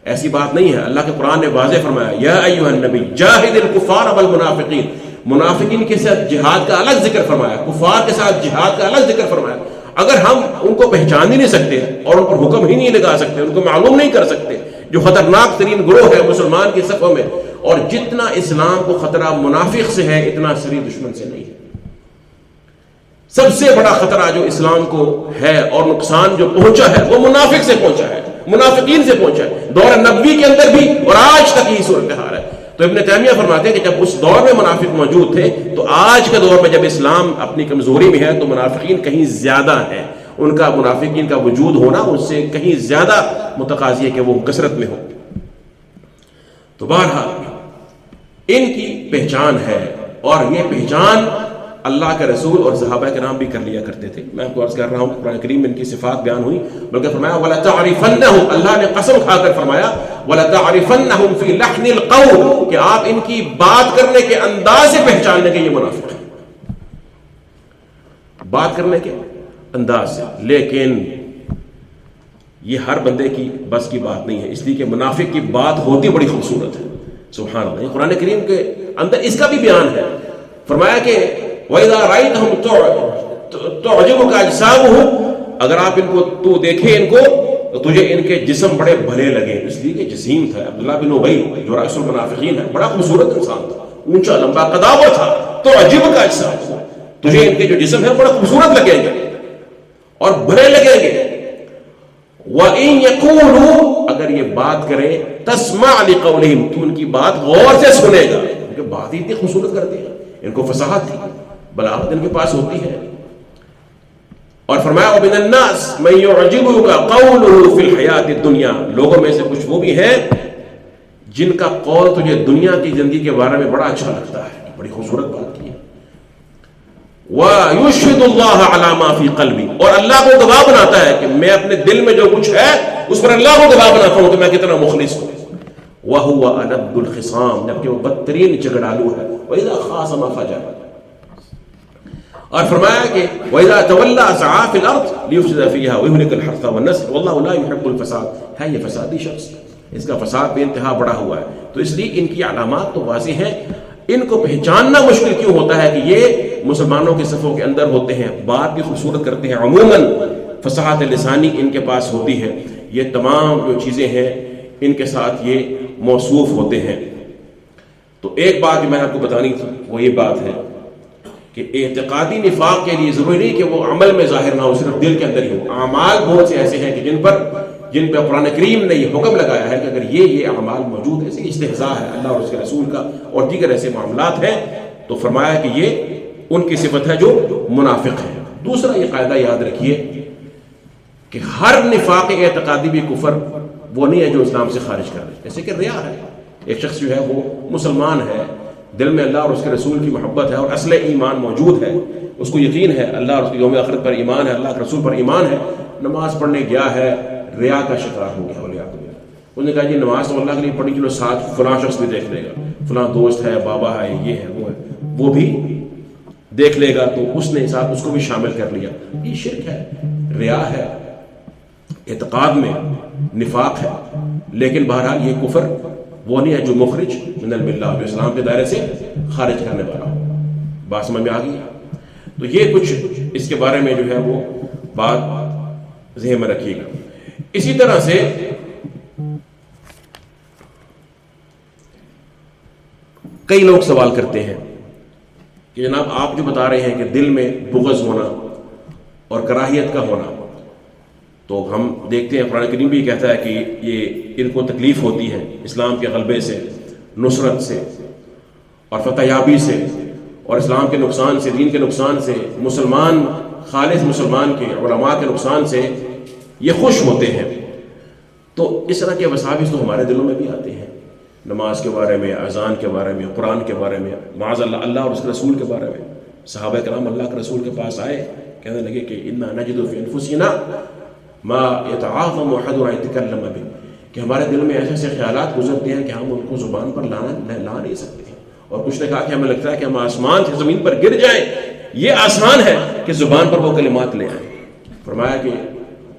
ایسی بات نہیں ہے. اللہ کے قرآن نے واضح فرمایا یا ایھا النبی جاہد الکفار والمنافقین. منافقین کے ساتھ جہاد کا الگ ذکر فرمایا، کفار کے ساتھ جہاد کا الگ ذکر فرمایا. اگر ہم ان کو پہچان ہی نہیں سکتے اور ان پر حکم ہی نہیں لگا سکتے، ان کو معلوم نہیں کر سکتے، جو خطرناک ترین گروہ ہے مسلمان کی صفوں میں، اور جتنا اسلام کو خطرہ منافق سے ہے اتنا شرعی دشمن سے نہیں ہے. سب سے بڑا خطرہ جو اسلام کو ہے اور نقصان جو پہنچا ہے وہ منافق سے پہنچا ہے، منافقین سے پہنچا ہے. دور نبوی کے اندر بھی اور آج تک یہی صورتحال ہے. تو ابن تیمیہ فرماتے ہیں کہ جب اس دور میں منافق موجود تھے تو آج کے دور میں جب اسلام اپنی کمزوری میں ہے تو منافقین کہیں زیادہ ہیں. ان کا منافقین کا وجود ہونا ان سے کہیں زیادہ متقاضی ہے کہ وہ کثرت میں ہو. تو بہرحال ان کی پہچان ہے، اور یہ پہچان اللہ کے رسول اور صحابہ کرام بھی کر لیا کرتے تھے. میں آپ کو عرض کر رہا ہوں قرآن کریم میں ان کی صفات بیان ہوئی، بلکہ فرمایا وَلَتَعْرِفَنَّهُمْ، اللہ نے قسم کھا کر فرمایا وَلَتَعْرِفَنَّهُمْ فِي لَحْنِ الْقَوْلِ، کہ آپ ان کی بات کرنے کے انداز سے پہچان لیں کہ یہ منافق ہے، بات کرنے کے انداز سے. لیکن یہ ہر بندے کی بس کی بات نہیں ہے، اس لیے کہ منافق کی بات ہوتی بڑی خوبصورت ہے. سبحان اللہ. یہ قرآن کریم کے اندر اس کا بھی بیان ہے. فرمایا کہ وَإِذَا رَأَيْتَهُمْ تُعْجِبُكَ أَجْسَامُهُمْ، اگر آپ ان کو تو دیکھے ان کو تو تجھے ان کے جسم بڑے بھلے لگے، اس لیے کہ جسیم تھا. عبداللہ بن ابی جو رئیس المنافقین ہے، بڑا خوبصورت انسان تھا، اونچا لمبا قداور تھا. تُعْجِبُكَ أَجْسَامُهُمْ، تجھے ان کے جو جسم ہے بڑا خوبصورت لگیں گے اور بھلے لگیں گے. وَإِن يَقُولُوا، اگر یہ بات کرے تَسْمَعْ لِقَوْلِهِمْ، تو ان کی بات غور سے سنے گا، کیونکہ بات ہی اتنی خوبصورت کرتے ہیں، ان کو فصاحت تھی، بلاغت ان کے پاس ہوتی ہے. اور فرمایا وَمِنَ النَّاسِ مَن يُعْجِبُكَ قَوْلُهُ فِي الْحَيَاةِ الدُّنْيَا، لوگوں میں سے کچھ وہ بھی ہیں جن کا قول تجھے دنیا کی زندگی کے بارے میں بڑا اچھا لگتا ہے، بڑی خوبصورت بات کی ہے. وَيُشْهِدُ اللَّهَ عَلَى مَا فِي قَلْبِي، اور اللہ کو گواہ بناتا ہے کہ میں اپنے دل میں جو کچھ ہے اس پر اللہ کو گواہ بناتا ہوں کہ میں کتنا مخلص ہوں. وَهُوَ أَلَدُّ الْخِصَامِ، جبکہ وہ بدترین جھگڑالو ہے. وَإِذَا خَاصَمَ فَجَرَ، اور فرمایا کہ وَإِذَا تَوَلَّى سَعَىٰ فِي الْأَرْضِ لِيُفْسِدَ فِيهَا وَيُهْلِكَ الْحَرْثَ وَالنَّسْلَ وَاللَّهُ لَا يُحِبُّ الْفَسَادَ، ہے یہ فسادی شخص، اس کا فساد بے انتہا بڑا ہوا ہے. تو اس لیے ان کی علامات تو واضح ہیں. ان کو پہچاننا مشکل کیوں ہوتا ہے کہ یہ مسلمانوں کے صفوں کے اندر ہوتے ہیں، بات بھی خوبصورت کرتے ہیں، عموماً فصاحت لسانی ان کے پاس ہوتی ہے، یہ تمام جو چیزیں ہیں ان کے ساتھ یہ موصوف ہوتے ہیں. تو ایک بات جو میں آپ کو بتانی تھی وہ یہ بات ہے کہ اعتقادی نفاق کے لیے ضروری نہیں کہ وہ عمل میں ظاہر نہ ہو، صرف دل کے اندر ہی ہو. اعمال بہت سے ایسے ہیں کہ جن پہ قرآن کریم نے یہ حکم لگایا ہے کہ اگر یہ اعمال موجود ہے، ایسے استہزاء ہے اللہ اور اس کے رسول کا اور دیگر ایسے معاملات ہیں، تو فرمایا کہ یہ ان کی صفت ہے جو منافق ہے. دوسرا یہ قاعدہ یاد رکھیے کہ ہر نفاق اعتقادی بھی کفر وہ نہیں ہے جو اسلام سے خارج کر دے. جیسے کہ ریا ہے، ایک شخص جو ہے وہ مسلمان ہے، دل میں اللہ اور اس کے رسول کی محبت ہے اور اصل ایمان موجود ہے، اس کو یقین ہے اللہ اور اس کے یوم آخرت پر ایمان ہے، اللہ کے رسول پر ایمان ہے، نماز پڑھنے گیا ہے، ریا کا شکار ہو گیا. انہوں نے کہا جی نماز تو اللہ کے لیے پڑھی، چلو ساتھ فلاں شخص بھی دیکھ لے گا، فلاں دوست ہے، بابا ہے، یہ ہے، وہ ہے، وہ بھی دیکھ لے گا، تو اس نے ساتھ اس کو بھی شامل کر لیا. یہ شرک ہے، ریا ہے، اعتقاد میں نفاق ہے. لیکن بہرحال یہ کفر وہ نہیں ہے جو مخرج من الملہ، جو اسلام کے دائرے سے خارج کرنے والا ہو. بات سمجھ میں آ گئی؟ تو یہ کچھ اس کے بارے میں جو ہے وہ بات ذہن میں رکھیے گا. اسی طرح سے کئی لوگ سوال کرتے ہیں کہ جناب آپ جو بتا رہے ہیں کہ دل میں بغض ہونا اور کراہیت کا ہونا، تو ہم دیکھتے ہیں قرآن کریم بھی کہتا ہے کہ یہ ان کو تکلیف ہوتی ہے اسلام کے غلبے سے، نصرت سے اور فتح یابی سے اور اسلام کے نقصان سے، دین کے نقصان سے، مسلمان خالص مسلمان کے علماء کے نقصان سے یہ خوش ہوتے ہیں. تو اس طرح کے وساوس تو ہمارے دلوں میں بھی آتے ہیں، نماز کے بارے میں، اذان کے بارے میں، قرآن کے بارے میں، معاذ اللہ اللہ اور اس کے رسول کے بارے میں. صحابہ کرام اللہ کے رسول کے پاس آئے، کہنے لگے کہ انا نجد فی انفسنا ما یتعاظم احدنا یتکلم به، کہ ہمارے دل میں ایسے ایسے خیالات گزرتے ہیں کہ ہم ان کو زبان پر لا نہیں سکتے ہیں. اور کچھ نے کہا کہ ہمیں لگتا ہے کہ ہم آسمان سے زمین پر گر جائیں، یہ آسان ہے کہ زبان پر وہ کلمات لے آئیں. فرمایا کہ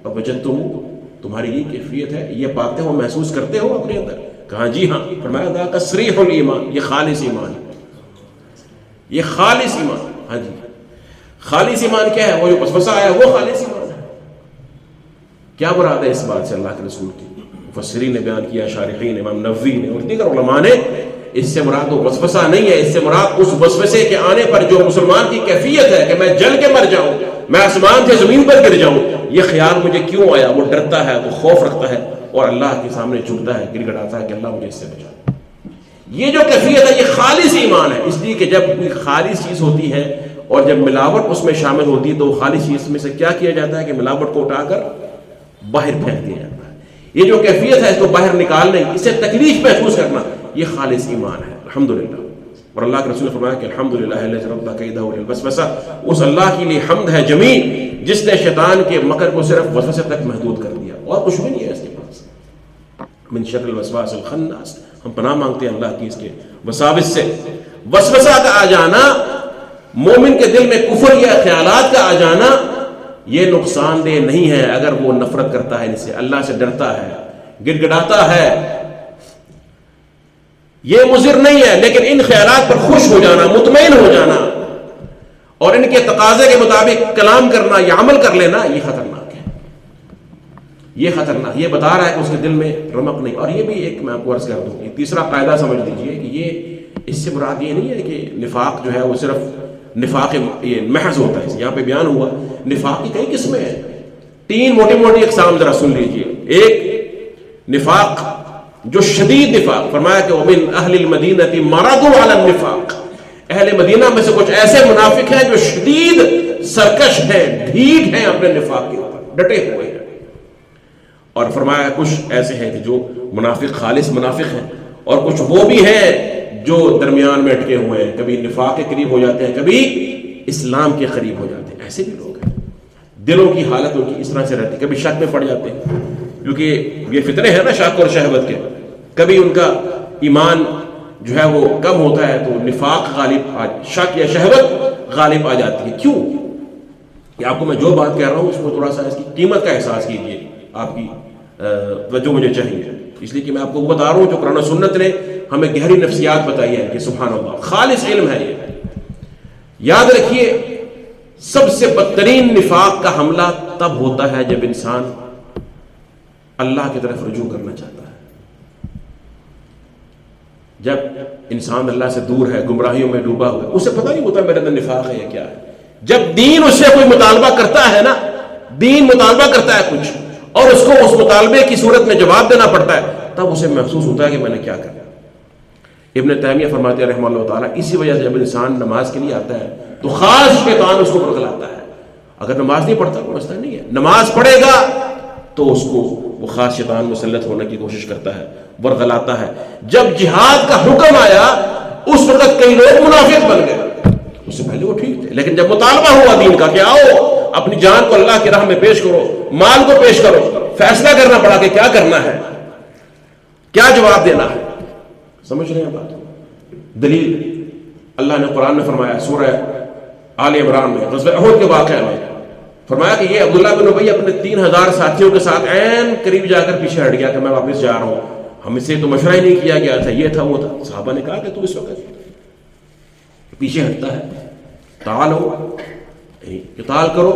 وجدتم، تمہاری یہ کیفیت ہے، یہ باتیں وہ محسوس کرتے ہو اپنے اندر؟ کہا جی ہاں. فرمایا ذاک صریح الایمان، یہ خالص ایمان ہے، یہ خالص ایمان. ہاں جی، خالص ایمان کیا ہے؟ وہ جو وسوسہ آیا وہ خالص ایمان ہے. کیا مراد ہے اس بات سے اللہ کے رسول کی؟ مفسرین نے بیان کیا، شارحین، امام نووی نے اور دیگر علماء نے، اس سے مراد وہ وسوسہ نہیں ہے، اس سے مراد اس وسوسے کے آنے پر جو مسلمان کی کیفیت ہے کہ میں جل کے مر جاؤں، میں آسمان سے زمین پر گر جاؤں، یہ خیال مجھے کیوں آیا؟ وہ ڈرتا ہے، وہ خوف رکھتا ہے اور اللہ کے سامنے جھکتا ہے، گر گڑاتا ہے کہ اللہ مجھے اس سے بچا. یہ جو کیفیت ہے یہ خالص ایمان ہے. اس لیے کہ جب کوئی خالص چیز ہوتی ہے اور جب ملاوٹ اس میں شامل ہوتی ہے تو خالص چیز میں سے کیا کیا جاتا ہے کہ ملاوٹ کو اٹھا کر باہر پھینک دیا جاتا ہے. یہ جو کیفیت ہے اس کو باہر نکالنے، اس سے تکلیف محسوس کرنا، یہ خالص ایمان ہے الحمدللہ. اور اللہ کے رسول نے فرمایا کہ الحمدللہ الذی رد کیدہ الوسوسہ، اس اللہ کے لیے حمد ہے جمیل جس نے شیطان کے مکر کو صرف وسوسے تک محدود کر دیا، اور کچھ بھی نہیں ہے اس کے پاس. من شر الوسواس الخناس، ہم پناہ مانگتے ہیں اللہ کی اس کے وساوس سے. وسوسہ کا آ جانا، مومن کے دل میں کفر یا خیالات کا آ جانا، یہ نقصان دہ نہیں ہے اگر وہ نفرت کرتا ہے ان سے، اللہ سے ڈرتا ہے، گڑ گڑاتا ہے، یہ مضر نہیں ہے. لیکن ان خیالات پر خوش ہو جانا، مطمئن ہو جانا اور ان کے تقاضے کے مطابق کلام کرنا یا عمل کر لینا، یہ خطرناک ہے. یہ خطرناک، یہ بتا رہا ہے کہ اس کے دل میں رمق نہیں. اور یہ بھی ایک میں آپ کو عرض کر دوں، یہ تیسرا قاعدہ سمجھ لیجئے کہ یہ اس سے مراد یہ نہیں ہے کہ نفاق جو ہے وہ صرف نفاق یہ محض ہوتا ہے. یہاں پہ بیان ہوا نفاق کی کئی قسمیں ہیں، 3 موٹی موٹی اقسام ذرا سن لیجئے. ایک نفاق جو شدید نفاق، فرمایا کہ وَمِنْ أَهْلِ الْمَدِينَةِ مَرَضُوا عَلَى النِّفَاق، اہل مدینہ میں سے کچھ ایسے منافق ہیں جو شدید سرکش ہیں، ڈھیٹ ہیں اپنے نفاق کے اوپر، ڈٹے ہوئے ہیں. اور فرمایا کچھ ایسے ہیں کہ جو منافق خالص منافق ہیں، اور کچھ وہ بھی ہیں جو درمیان میں اٹکے ہوئے ہیں، کبھی نفاق کے قریب ہو جاتے ہیں، کبھی اسلام کے قریب ہو جاتے ہیں. ایسے بھی لوگ ہیں، دلوں کی حالت ان کی اس طرح سے رہتی، کبھی شک میں پڑ جاتے ہیں، کیونکہ یہ فتنے ہیں نا شک اور شہوت کے. کبھی ان کا ایمان جو ہے وہ کم ہوتا ہے تو نفاق غالب شک یا شہوت غالب آ جاتی ہے. کیوں؟ کہ آپ کو میں جو بات کہہ رہا ہوں اس کو تھوڑا سا اس کی قیمت کا احساس کیجیے، آپ کی توجہ مجھے چاہیے، اس لیے کہ میں آپ کو وہ بتا رہا ہوں جو قرآن و سنت نے ہمیں گہری نفسیات بتائی ہے کہ سبحان اللہ خالص علم ہے. یہ یاد رکھیے، سب سے بدترین نفاق کا حملہ تب ہوتا ہے جب انسان اللہ کی طرف رجوع کرنا چاہتا ہے. جب انسان اللہ سے دور ہے، گمراہیوں میں ڈوبا ہوا ہے، اسے پتہ نہیں ہوتا میرے اندر نفاق ہے یا کیا ہے. جب دین اس سے کوئی مطالبہ کرتا ہے نا، دین مطالبہ کرتا ہے کچھ اور اس کو اس مطالبے کی صورت میں جواب دینا پڑتا ہے، تب اسے محسوس ہوتا ہے کہ میں نے کیا کرنا. ابن تیمیہ فرماتے ہیں رحمہ اللہ تعالیٰ، اسی وجہ سے جب انسان نماز کے لیے آتا ہے تو خاص شیطان اس کو برگلاتا ہے. اگر نماز نہیں پڑھتا کوئی مسئلہ نہیں ہے، نماز پڑھے گا تو اس کو وہ خاص شیطان مسلط ہونے کی کوشش کرتا ہے، برگلاتا ہے. جب جہاد کا حکم آیا اس وقت کئی لوگ منافق بن گئے، اس سے پہلے وہ ٹھیک تھے، لیکن جب مطالبہ ہوا دین کا کہ آؤ اپنی جان کو اللہ کی راہ میں پیش کرو، مال کو پیش کرو، فیصلہ کرنا پڑا کہ کیا کرنا ہے، کیا جواب دینا ہے. سمجھ رہے ہیں بات؟ دلیل اللہ نے قرآن میں فرمایا سورہ آل عمران میں غزوہ احد کے واقعہ میں فرمایا کہ یہ عبداللہ بن ابی اپنے 3000 ساتھیوں کے ساتھ عین قریب جا کر پیچھے ہٹ گیا کہ میں واپس جا رہا ہوں، ہم سے تو مشورہ ہی نہیں کیا گیا تھا، یہ تھا وہ تھا. صحابہ نے کہا کہ تو اس وقت پیچھے ہٹتا ہے، تعالو قتال کرو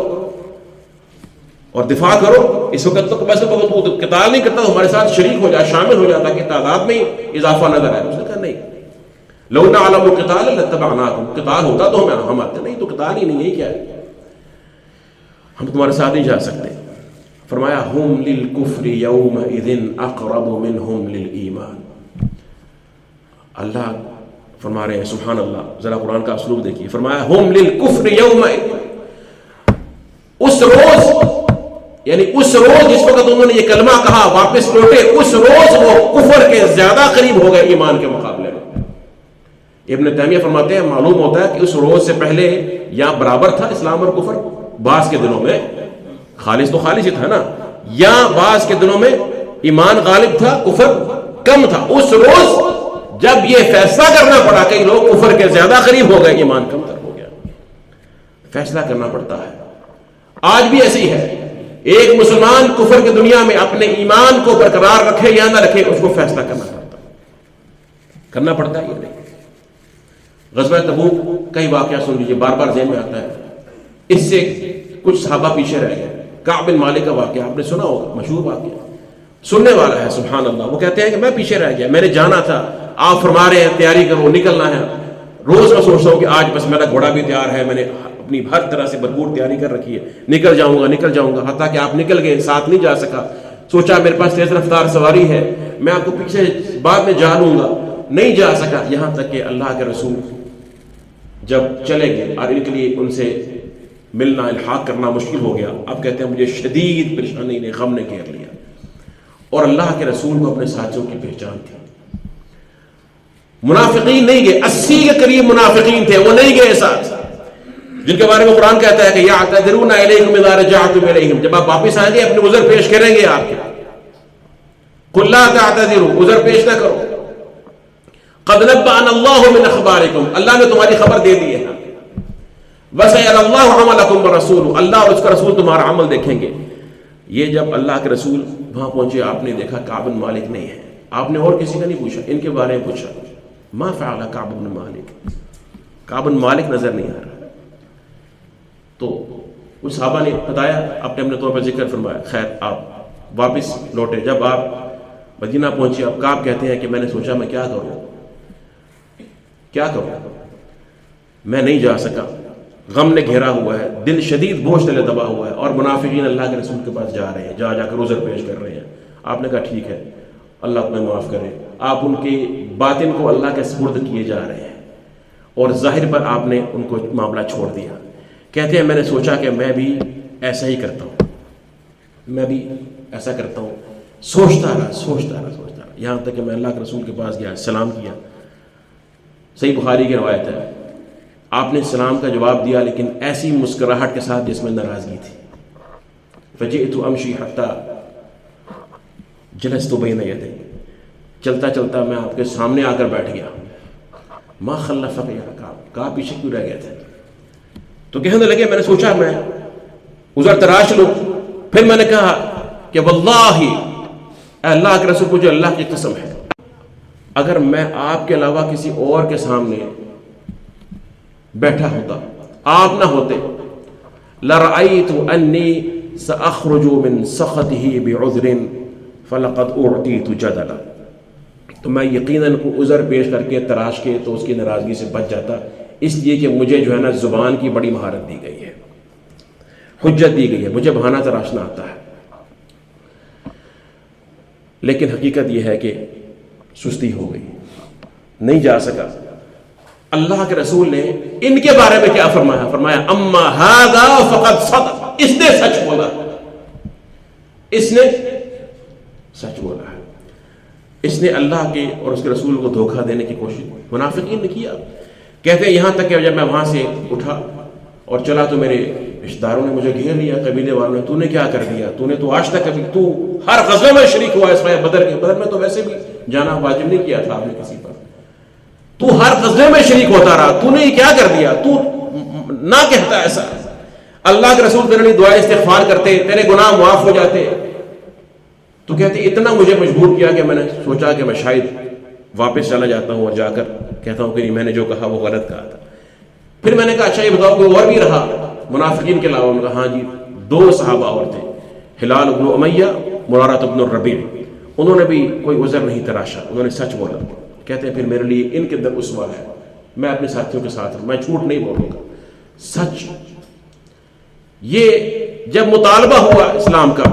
اور دفاع کرو. اس وقت تو ویسے بہت قتال نہیں کرتا تو ہمارے ساتھ شریک ہو جائے، شامل ہو جاتا کہ تعداد میں اضافہ نظر آئے. اس نے کہا نہیں، لو نعلم القتال لاتبعناکم، قتال ہوتا تو ہم آتے، نہیں تو قتال ہی نہیں ہے، کیا ہے، ہم تمہارے ساتھ نہیں جا سکتے. فرمایا ہم للکفر یومئذ اقرب منہم للایمان. اللہ فرما رہے ہیں سبحان اللہ، ذرا قرآن کا اسلوب دیکھیے. فرمایا ہم للکفر یومئذ، اس روز یعنی اس روز جس وقت انہوں نے یہ کلمہ کہا واپس لوٹے، اس روز وہ کفر کے زیادہ قریب ہو گئے ایمان کے مقابلے میں. ابن تیمیہ فرماتے ہیں معلوم ہوتا ہے کہ اس روز سے پہلے یا برابر تھا اسلام اور کفر، بعض کے دنوں میں خالص تو خالص ہی تھا نا، یا بعض کے دنوں میں ایمان غالب تھا کفر کم تھا. اس روز جب یہ فیصلہ کرنا پڑا، کئی لوگ کفر کے زیادہ قریب ہو گئے، ایمان کم تر ہو گیا، فیصلہ کرنا پڑتا ہے. آج بھی ایسے ہی ہے، ایک مسلمان کفر کی دنیا میں اپنے ایمان کو برقرار رکھے یا نہ رکھے، اس کو فیصلہ کرنا پڑتا ہے. یہ نہیں. غزوہ تبوک کئی واقعہ سن لیجیے، بار بار ذہن میں آتا ہے. اس سے کچھ صحابہ پیچھے رہ گئے. کعب بن مالک کا واقعہ آپ نے سنا ہوگا، مشہور واقعہ، سننے والا ہے سبحان اللہ. وہ کہتے ہیں کہ میں پیچھے رہ گیا، میں نے جانا تھا، آپ فرما رہے ہیں تیاری کرو نکلنا ہے. روز میں سوچتا ہوں کہ آج بس میرا گھوڑا بھی تیار ہے، میں نے اپنی ہر طرح سے بھرپور تیاری کر رکھی ہے، نکل جاؤں گا. حتیٰ کہ آپ نکل گئے، ساتھ نہیں جا سکا. سوچا میرے پاس تیز رفتار سواری ہے، میں آپ کو پیچھے بعد میں جا لوں گا، نہیں جا سکا. یہاں تک کہ اللہ کے رسول جب چلے گئے اور ان کے لیے ان سے ملنا الحاق کرنا مشکل ہو گیا. اب کہتے ہیں مجھے شدید پریشانی نے، غم نے گھیر لیا، اور اللہ کے رسول کو اپنے ساتھیوں کی پہچان تھی. اور اللہ کے رسول جب چلے گئے اور ان کے لیے ان سے ملنا الحاق کرنا مشکل ہو گیا. اب کہتے ہیں مجھے شدید پریشانی نے، غم نے گھیر لیا، اور اللہ کے رسول کو اپنے ساتھیوں کی پہچان تھی. منافقین نہیں گئے، 80 کے قریب منافقین تھے، وہ نہیں گئے ساتھ، جن کے بارے میں قرآن کہتا ہے کہ یعتذرون الیکم اذا رجعتم الیہم، جب آپ واپس آئیں گے اپنے عذر پیش کریں گے آپ کے، قل لا تعتذروا، عذر پیش نہ کرو، قد نبأنا اللہ من اخبارکم، اللہ نے تمہاری خبر دے دی ہے، وسيرى اللہ عملکم ورسولہ، اللہ اور اس کا رسول تمہارا عمل دیکھیں گے۔ یہ جب اللہ کے رسول وہاں پہنچے، آپ نے دیکھا کعب بن مالک نہیں ہے، آپ نے اور کسی کا نہیں پوچھا، ان کے بارے میں پوچھا، ما فعل کعب بن مالک، کعب بن مالک نظر نہیں آ رہا، تو کچھ صحابہ نے بتایا، اپنے طور پر ذکر فرمایا، خیر آپ واپس لوٹے، جب آپ مدینہ پہنچے، اب کعب کہتے ہیں کہ میں نے سوچا میں کیا کروں، میں نہیں جا سکا، غم نے گھیرا ہوا ہے، دل شدید بوجھ تلے دبا ہوا ہے، اور منافقین اللہ کے رسول کے پاس جا رہے ہیں، جا کر عذر پیش کر رہے ہیں۔ آپ نے کہا ٹھیک ہے، اللہ تمہیں معاف کرے، آپ ان کے باطن کو اللہ کے سپرد کیے جا رہے ہیں، اور ظاہر پر آپ نے ان کو معاملہ چھوڑ دیا۔ کہتے ہیں میں نے سوچا کہ میں بھی ایسا ہی کرتا ہوں، میں بھی ایسا کرتا ہوں، سوچتا رہا، یہاں تک کہ میں اللہ کے رسول کے پاس گیا، سلام کیا، صحیح بخاری کی روایت ہے، آپ نے سلام کا جواب دیا لیکن ایسی مسکراہٹ کے ساتھ جس میں ناراضگی تھی، فجئت امشی حتی جلست بین یدی، چلتا چلتا میں آپ کے سامنے آ کر بیٹھ گیا، ما خلفک یا کعب پیچھے کیوں رہ گئے تھے؟ تو کہنے لگے میں نے سوچا میں عذر تراش لوں، پھر میں نے کہا کہ واللہ اے اللہ کے رسول، مجھے اللہ کی قسم ہے اگر میں آپ کے علاوہ کسی اور کے سامنے بیٹھا ہوتا، آپ نہ ہوتے، لرأیت انی سأخرج من سخطہ بعذر فلقد اعطیت جدلا، تو میں یقیناً کو عذر پیش کر کے تراش کے تو اس کی ناراضگی سے بچ جاتا، اس لیے کہ مجھے جو ہے نا زبان کی بڑی مہارت دی گئی ہے، حجت دی گئی ہے، مجھے بہانہ تراشنا آتا ہے۔ لیکن حقیقت یہ ہے کہ سستی ہو گئی، نہیں جا سکا۔ اللہ کے رسول نے ان کے بارے میں کیا فرمایا؟ فرمایا اما ھذا فقد صدق، اس نے سچ بولا، اس نے سچ بولا ہے، اس نے اللہ کے اور اس کے رسول کو دھوکہ دینے کی کوشش منافقین نے کیا۔ کہتے ہیں یہاں تک کہ جب میں وہاں سے اٹھا اور چلا تو میرے رشتہ داروں نے مجھے گھیر لیا، قبیلے والوں نے، تو نے کیا کر دیا، تو نے تو آج تک کبھی، تو ہر غزوے میں شریک ہوا اس بدر کے، بدر میں تو ویسے بھی جانا واجب نہیں کیا تھا آپ نے کسی پر، تو ہر غزوے میں شریک ہوتا رہا، تو نے یہ کیا کر دیا، تو نہ کہتا ایسا۔ اللہ کے رسول تیرے لیے دعا استغفار کرتے، تیرے گناہ معاف ہو جاتے، تو کہتے اتنا مجھے مجبور کیا کہ میں نے سوچا کہ میں شاید واپس چلا جاتا ہوں اور جا کر کہتا ہوں کہ نہیں، میں نے جو کہا وہ غلط کہا تھا۔ پھر میں نے کہا اچھا یہ بتاؤ کوئی اور بھی رہا منافقین کے علاوہ؟ کہا ہاں جی، 2 صحابہ اور تھے، ہلال بن امیہ، مرارۃ بن الربیع، انہوں نے بھی کوئی عذر نہیں تراشا، انہوں نے سچ بولا۔ کہتے ہیں پھر میرے لیے ان کے اندر اسوہ ہے، میں اپنے ساتھیوں کے ساتھ ہوں، میں جھوٹ نہیں بولوں گا، سچ۔ یہ جب مطالبہ ہوا اسلام کا،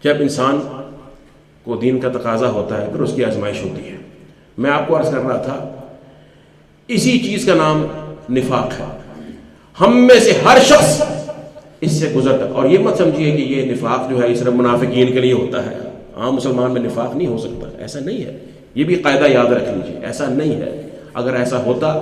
جب انسان کو دین کا تقاضا ہوتا ہے پھر اس کی آزمائش ہوتی ہے۔ میں آپ کو عرض کر رہا تھا اسی چیز کا نام نفاق ہے، ہم میں سے ہر شخص اس سے گزرتا، اور یہ مت سمجھیے کہ یہ نفاق جو ہے یہ صرف منافقین کے لیے ہوتا ہے، عام مسلمان میں نفاق نہیں ہو سکتا، ایسا نہیں ہے، یہ بھی قاعدہ یاد رکھ لیجیے، ایسا نہیں ہے۔ اگر ایسا ہوتا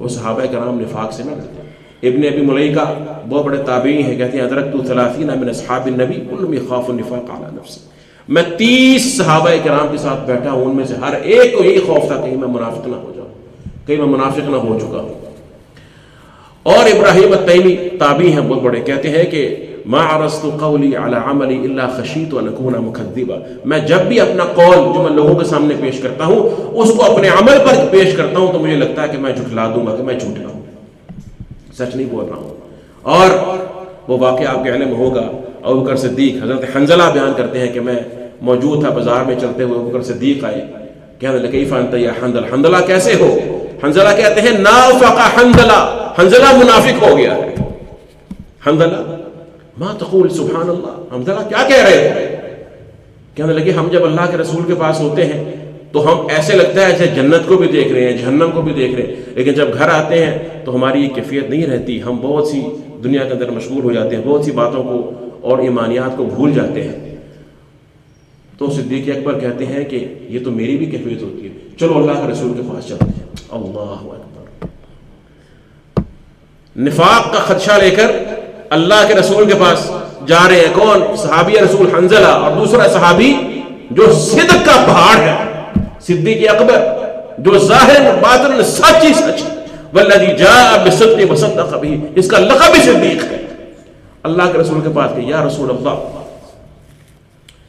وہ صحابہ کرام نفاق سے نہ ڈرتے۔ ابن ابی ملیکہ بہت بڑے تابعی ہیں، کہتے ہیں ادرکت 30 من اصحاب النبی کلهم یخاف النفاق علی نفسه، میں 30 صحابہ کرام کے ساتھ بیٹھا ہوں، ان میں سے ہر ایک کو یہی خوف تھا کہیں میں منافق نہ ہو جاؤں، کہیں میں منافق نہ ہو چکا ہوں۔ اور ابراہیم التیمی تابعی ہیں بہت بڑے، کہتے ہیں کہ ما عرضت قولی علی عملی الا خشیت ان اکون مکذبا، میں جب بھی اپنا قول جو میں لوگوں کے سامنے پیش کرتا ہوں اس کو اپنے عمل پر پیش کرتا ہوں تو مجھے لگتا ہے کہ میں جھٹلا دوں گا، کہ میں جھوٹا ہوں، سچ نہیں بول رہا ہوں۔ اور وہ واقعہ آپ کے علم ہوگا، ابوبکر صدیق، حضرت حنظلہ بیان کرتے ہیں کہ میں موجود تھا بازار میں چلتے ہوئے، ابوبکر صدیق آئے، کہنے لگے کیف انت یا حنظلہ، حنظلہ کیسے ہو؟ حنظلہ کہتے ہیں نافق حنظلہ، حنظلہ منافق ہو گیا ہے۔ حنظلہ ما تقول سبحان اللہ، حنظلہ کیا کہہ رہے ہیں؟ کہنے لگے ہم جب اللہ کے رسول کے پاس ہوتے ہیں تو ہم ایسے لگتا ہے ایسے جنت کو بھی دیکھ رہے ہیں، جہنم کو بھی دیکھ رہے ہیں، لیکن جب گھر آتے ہیں تو ہماری یہ کیفیت نہیں رہتی، ہم بہت سی دنیا کے اندر مشغول ہو جاتے ہیں، بہت سی باتوں کو اور ایمانیات کو بھول جاتے ہیں۔ تو صدیق اکبر کہتے ہیں کہ یہ تو میری بھی کیفیت ہوتی ہے، چلو اللہ کے رسول کے پاس چلتے ہیں۔ اللہ اکبر، نفاق کا خدشہ لے کر اللہ کے رسول کے پاس جا رہے ہیں۔ کون؟ صحابی رسول حنزلہ، اور دوسرا صحابی جو صدق کا پہاڑ ہے، صدیق اکبر، جو ظاہر باطن سچ ہی سچ، والذی جاء بالصدق وصدق به، اس کا لقب بھی صدیق ہے۔ اللہ کے رسول کے پاس کہ یا رسول اللہ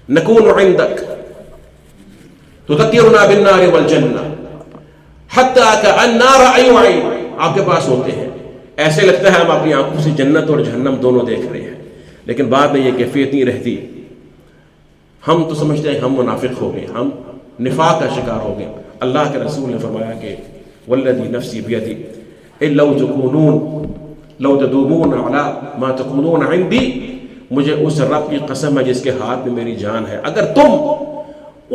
نکون عندک تذکرنا بالنار والجنہ حتی کأننا رأی عین، آپ کے پاس ہوتے ہیں، ایسے لگتا ہے ہم اپنی آنکھوں سے جنت اور جہنم دونوں دیکھ رہے ہیں، لیکن بعد میں یہ کیفیت نہیں رہتی، ہم تو سمجھتے ہیں ہم منافق ہو گئے، ہم نفاق کا شکار ہو گئے۔ اللہ کے رسول نے فرمایا کہ والذی نفسی بیدی لو تدومون علی ما تقولون عندی، مجھے اس رب کی قسم ہے جس کے ہاتھ میں میری جان ہے، اگر تم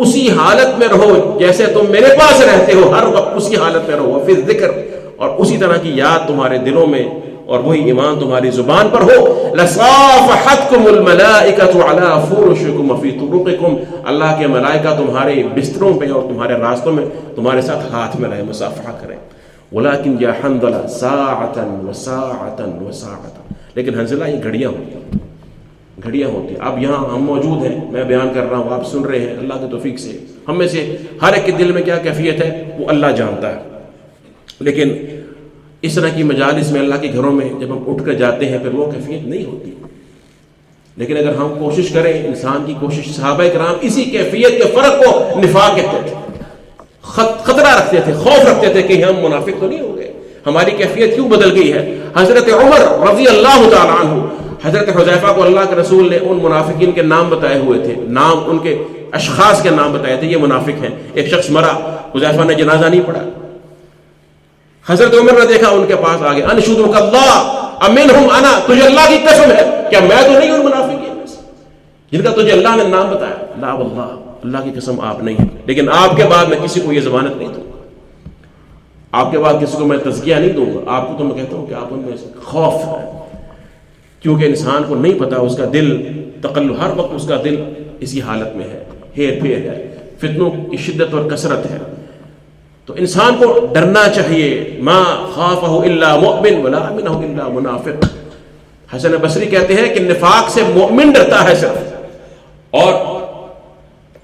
اسی حالت میں رہو جیسے تم میرے پاس رہتے ہو، ہر وقت اسی حالت میں رہو، پھر ذکر اور اسی طرح کی یاد تمہارے دلوں میں اور وہی ایمان تمہاری زبان پر ہو، لصافحتکم الملائکۃ علی فرشکم وفی طرقکم، اللہ کے ملائکہ تمہارے بستروں پہ اور تمہارے راستوں میں تمہارے ساتھ ہاتھ ملائیں، مصافحہ کریں۔ ولیکن یا حنظلہ ساعتا وساعتا وساعتا، لیکن حنظلہ یہ گھڑیاں ہوتی ہیں، گھڑیاں ہوتی ہیں۔ اب یہاں ہم موجود ہیں، میں بیان کر رہا ہوں، آپ سن رہے ہیں، اللہ کے توفیق سے ہم میں سے ہر ایک کے دل میں کیا کیفیت ہے وہ اللہ جانتا ہے، لیکن اس طرح کی مجالس میں، اللہ کے گھروں میں جب ہم اٹھ کر جاتے ہیں پھر وہ کیفیت نہیں ہوتی۔ لیکن اگر ہم کوشش کریں، انسان کی کوشش، صحابہ کرام اسی کیفیت کے فرق کو نفاق کہتے تھے، خطرہ رکھتے تھے، خوف رکھتے تھے کہ ہم منافق تو نہیں ہو گئے، ہماری کیفیت کیوں بدل گئی ہے۔ حضرت عمر رضی اللہ تعالیٰ عنہ، حضرت حذیفہ کو اللہ کے رسول نے ان منافقین کے نام بتائے ہوئے تھے، نام ان کے اشخاص کے نام بتائے تھے، یہ منافق ہیں۔ ایک شخص مرا، حذیفہ نے جنازہ نہیں پڑھا، حضرت عمر نے دیکھا، ان کے پاس آگے، انشدک اللہ امنہم انا، تجھے اللہ کی قسم ہے کیا میں تو نہیں ہوں منافقین میں سے جن کا تجھے اللہ نے نام بتایا؟ لا واللہ، اللہ کی قسم آپ نہیں ہیں، لیکن آپ کے بعد میں کسی کو یہ ضمانت نہیں دوں گا، آپ کے بعد کسی کو میں تزکیہ نہیں دوں گا، آپ کو تو میں کہتا ہوں کہ آپ ان میں سے خوف ہے، کیونکہ انسان کو نہیں پتا، اس کا دل تقلب، ہر وقت اس کا دل اسی حالت میں ہے، ہیر پھیر ہے، فتنوں کی شدت اور کثرت ہے۔ تو انسان کو ڈرنا چاہیے، ما خافہ الا مؤمن ولا امنہ الا منافق۔ حسن بصری کہتے ہیں کہ نفاق سے مومن ڈرتا ہے صرف، اور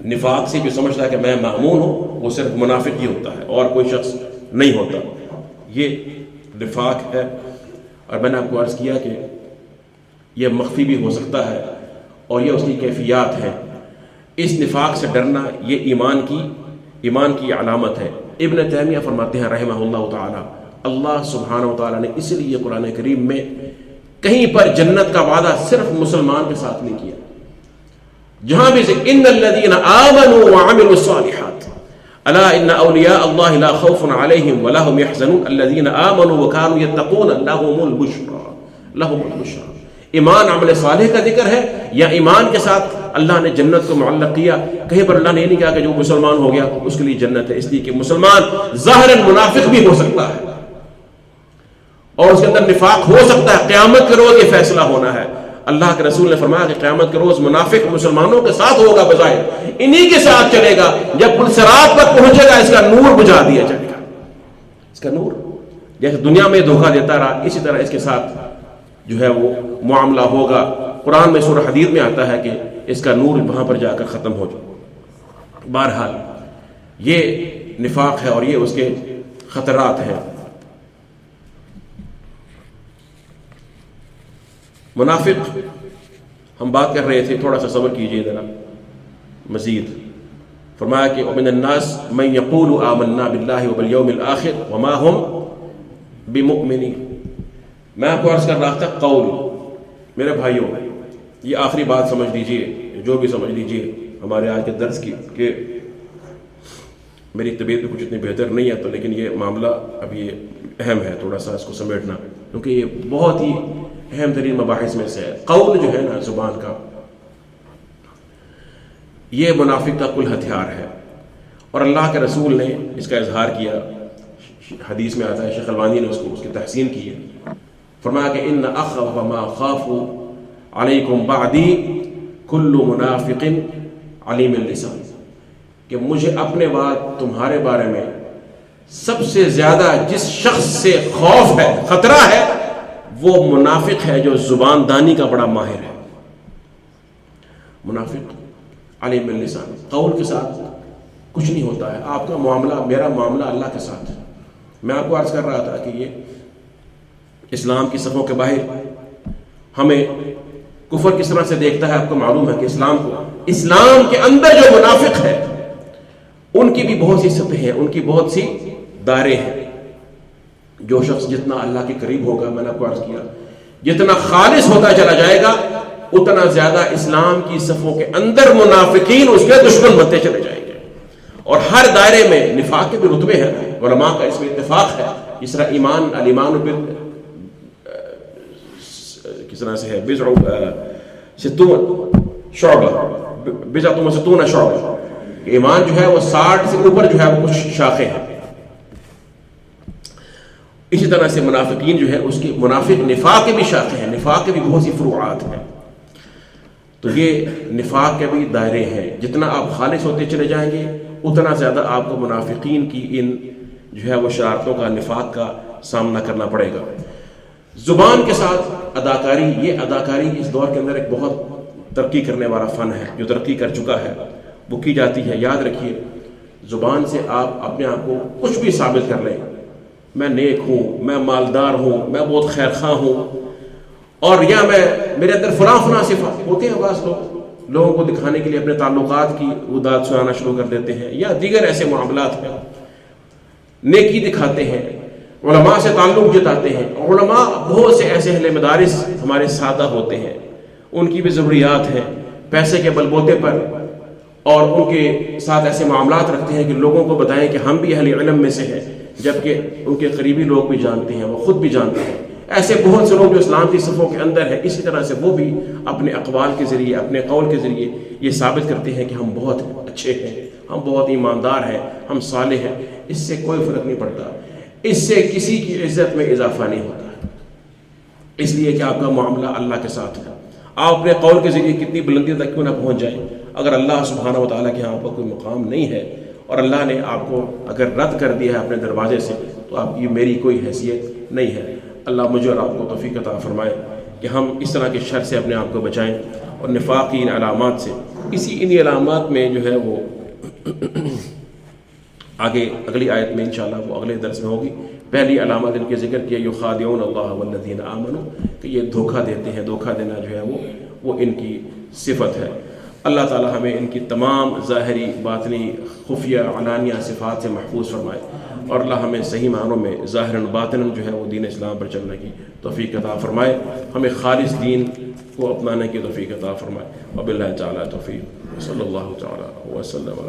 نفاق سے جو سمجھتا ہے کہ میں مأمون ہوں وہ صرف منافق ہی ہوتا ہے اور کوئی شخص نہیں ہوتا۔ یہ نفاق ہے، اور میں نے آپ کو عرض کیا کہ یہ مخفی بھی ہو سکتا ہے اور یہ اس کی کیفیات ہے۔ اس نفاق سے ڈرنا یہ ایمان کی علامت ہے۔ ابن تیمیہ فرماتے ہیں رحمہ اللہ تعالی، اللہ سبحانہ و تعالی نے اس لیے قرآن کریم میں کہیں پر جنت کا وعدہ صرف مسلمان کے ساتھ نہیں کیا، جہاں بھی ان الذین آمنوا وعملوا الصالحات الا ان اولیاء اللہ لا خوف علیہم ولا هم يحزنون الذین آمنوا وكانوا يتقون لهم البشرى۔ ایمان عمل صالح کا ذکر ہے یا ایمان کے ساتھ اللہ نے جنت کو معلق کیا؟ کہیں پر اللہ نے یہ نہیں کہا کہ جو مسلمان ہو گیا اس کے لیے جنت ہے، اس لیے کہ مسلمان ظاہراً منافق بھی ہو سکتا ہے اور اس کے اندر نفاق ہو سکتا ہے، قیامت کے روز یہ فیصلہ ہونا ہے۔ اللہ کے رسول نے فرمایا کہ قیامت کے روز منافق مسلمانوں کے ساتھ ہوگا، بظاہر انہی کے ساتھ چلے گا، جب پل صراط پر پہنچے گا اس کا نور بجھا دیا جائے گا، اس کا نور جیسے دنیا میں دھوکہ دیتا رہا اسی طرح اس کے ساتھ جو ہے وہ معاملہ ہوگا۔ قرآن میں سورہ حدید میں آتا ہے کہ اس کا نور وہاں پر جا کر ختم ہو جائے۔ بہرحال یہ نفاق ہے اور یہ اس کے خطرات ہیں۔ منافق ہم بات کر رہے تھے، تھوڑا سا صبر کیجئے ذرا مزید۔ فرمایا کہ ومن الناس من یقول آمنا باللہ وبالیوم الآخر وما هم بمؤمنین۔ میں آپ کو عرض کر رہا تھا قول، میرے بھائیوں یہ آخری بات سمجھ لیجئے، جو بھی سمجھ لیجئے ہمارے آج کے درس کی، کہ میری طبیعت بھی کچھ اتنی بہتر نہیں ہے تو لیکن یہ معاملہ اب یہ اہم ہے تھوڑا سا اس کو سمیٹنا، کیونکہ یہ بہت ہی اہم ترین مباحث میں سے ہے۔ قول جو ہے نا زبان کا، یہ منافق کا کل ہتھیار ہے، اور اللہ کے رسول نے اس کا اظہار کیا، حدیث میں آتا ہے، شیخ البانی نے اس کی تحسین کی ہے۔ فرمایا کہ ان اخوف ما خاف علیکم بعدی کل منافق علیم اللسان، کہ مجھے اپنے بعد تمہارے بارے میں سب سے زیادہ جس شخص سے خوف ہے، خطرہ ہے، وہ منافق ہے جو زبان دانی کا بڑا ماہر ہے۔ منافق علیم اللسان، قول کے ساتھ کچھ نہیں ہوتا ہے۔ آپ کا معاملہ، میرا معاملہ اللہ کے ساتھ ہے۔ میں آپ کو عرض کر رہا تھا کہ یہ اسلام کی صفوں کے باہر ہمیں کفر کس طرح سے دیکھتا ہے۔ آپ کو معلوم ہے کہ اسلام کے اندر جو منافق ہے ان کی بھی بہت سی سطحیں ہیں، ان کی بہت سی دائرے ہیں۔ جو شخص جتنا اللہ کے قریب ہوگا، میں نے آپ کو عرض کیا، جتنا خالص ہوتا چلا جائے گا، اتنا زیادہ اسلام کی صفوں کے اندر منافقین اس کے دشمن بنتے چلے جائیں گے۔ اور ہر دائرے میں نفاق کے بھی رتبے ہیں، علماء کا اس میں اتفاق ہے۔ جس طرح الایمان کس طرح سے ہے، بضعۃ وستون شعبہ، ایمان جو ہے وہ 60 سے اوپر جو ہے وہ کچھ شاخیں ہیں۔ اسی طرح سے منافقین جو ہے اس کی نفاق کے بھی شاخیں ہیں، نفاق کے بھی بہت سی فروعات ہیں۔ تو یہ نفاق کے بھی دائرے ہیں۔ جتنا آپ خالص ہوتے چلے جائیں گے، اتنا زیادہ آپ کو منافقین کی ان جو ہے وہ شرارتوں کا، نفاق کا سامنا کرنا پڑے گا۔ زبان کے ساتھ اداکاری، یہ اداکاری اس دور کے اندر ایک بہت ترقی کرنے والا فن ہے، جو ترقی کر چکا ہے، وہ کی جاتی ہے۔ یاد رکھیے، زبان سے آپ اپنے آپ کو کچھ بھی ثابت کر لیں، میں نیک ہوں، میں مالدار ہوں، میں بہت خیر خواہ ہوں، اور یا میرے اندر فلاں صفات ہوتے ہیں۔ بعض لوگوں کو دکھانے کے لیے اپنے تعلقات کی وداد سنانا شروع کر دیتے ہیں، یا دیگر ایسے معاملات ہیں، نیکی دکھاتے ہیں، علماء سے تعلق جتاتے ہیں۔ علماء بہت سے ایسے اہل مدارس ہمارے سادہ ہوتے ہیں، ان کی بھی ضروریات ہیں، پیسے کے بل بوتے پر، اور ان کے ساتھ ایسے معاملات رکھتے ہیں کہ لوگوں کو بتائیں کہ ہم بھی اہل علم میں سے ہیں، جبکہ ان کے قریبی لوگ بھی جانتے ہیں، وہ خود بھی جانتے ہیں۔ ایسے بہت سے لوگ جو اسلام کی صفوں کے اندر ہیں، اسی طرح سے وہ بھی اپنے اقوال کے ذریعے، اپنے قول کے ذریعے یہ ثابت کرتے ہیں کہ ہم بہت اچھے ہیں، ہم بہت ایماندار ہیں، ہم صالح ہیں۔ اس سے کوئی فرق نہیں پڑتا، اس سے کسی کی عزت میں اضافہ نہیں ہوتا، اس لیے کہ آپ کا معاملہ اللہ کے ساتھ ہے۔ آپ اپنے قول کے ذریعے کتنی بلندی تک کیوں نہ پہنچ جائیں، اگر اللہ سبحانہ و تعالیٰ کے یہاں پر کوئی مقام نہیں ہے، اور اللہ نے آپ کو اگر رد کر دیا ہے اپنے دروازے سے، تو آپ کی میری کوئی حیثیت نہیں ہے۔ اللہ مجھے اور آپ کو توفیق عطا فرمائے کہ ہم اس طرح کے شر سے اپنے آپ کو بچائیں، اور نفاق کی ان علامات سے۔ انہی علامات میں جو ہے وہ آگے اگلی آیت میں انشاءاللہ وہ اگلے درس میں ہوگی۔ پہلی علامت ان کے ذکر کیا، یخادعون اللہ والذین آمنوا، کہ یہ دھوکہ دیتے ہیں، دھوکہ دینا جو ہے وہ ان کی صفت ہے۔ اللہ تعالی ہمیں ان کی تمام ظاہری، باطنی، خفیہ، علانیہ صفات سے محفوظ فرمائے، اور اللہ ہمیں صحیح معنوں میں ظاہراً باطناً جو ہے وہ دین اسلام پر چلنے کی توفیق عطا فرمائے، ہمیں خالص دین کو اپنانے کی توفیق عطا فرمائے۔ وباللہ تعالی توفیق، صلی اللہ تعالی وسلم۔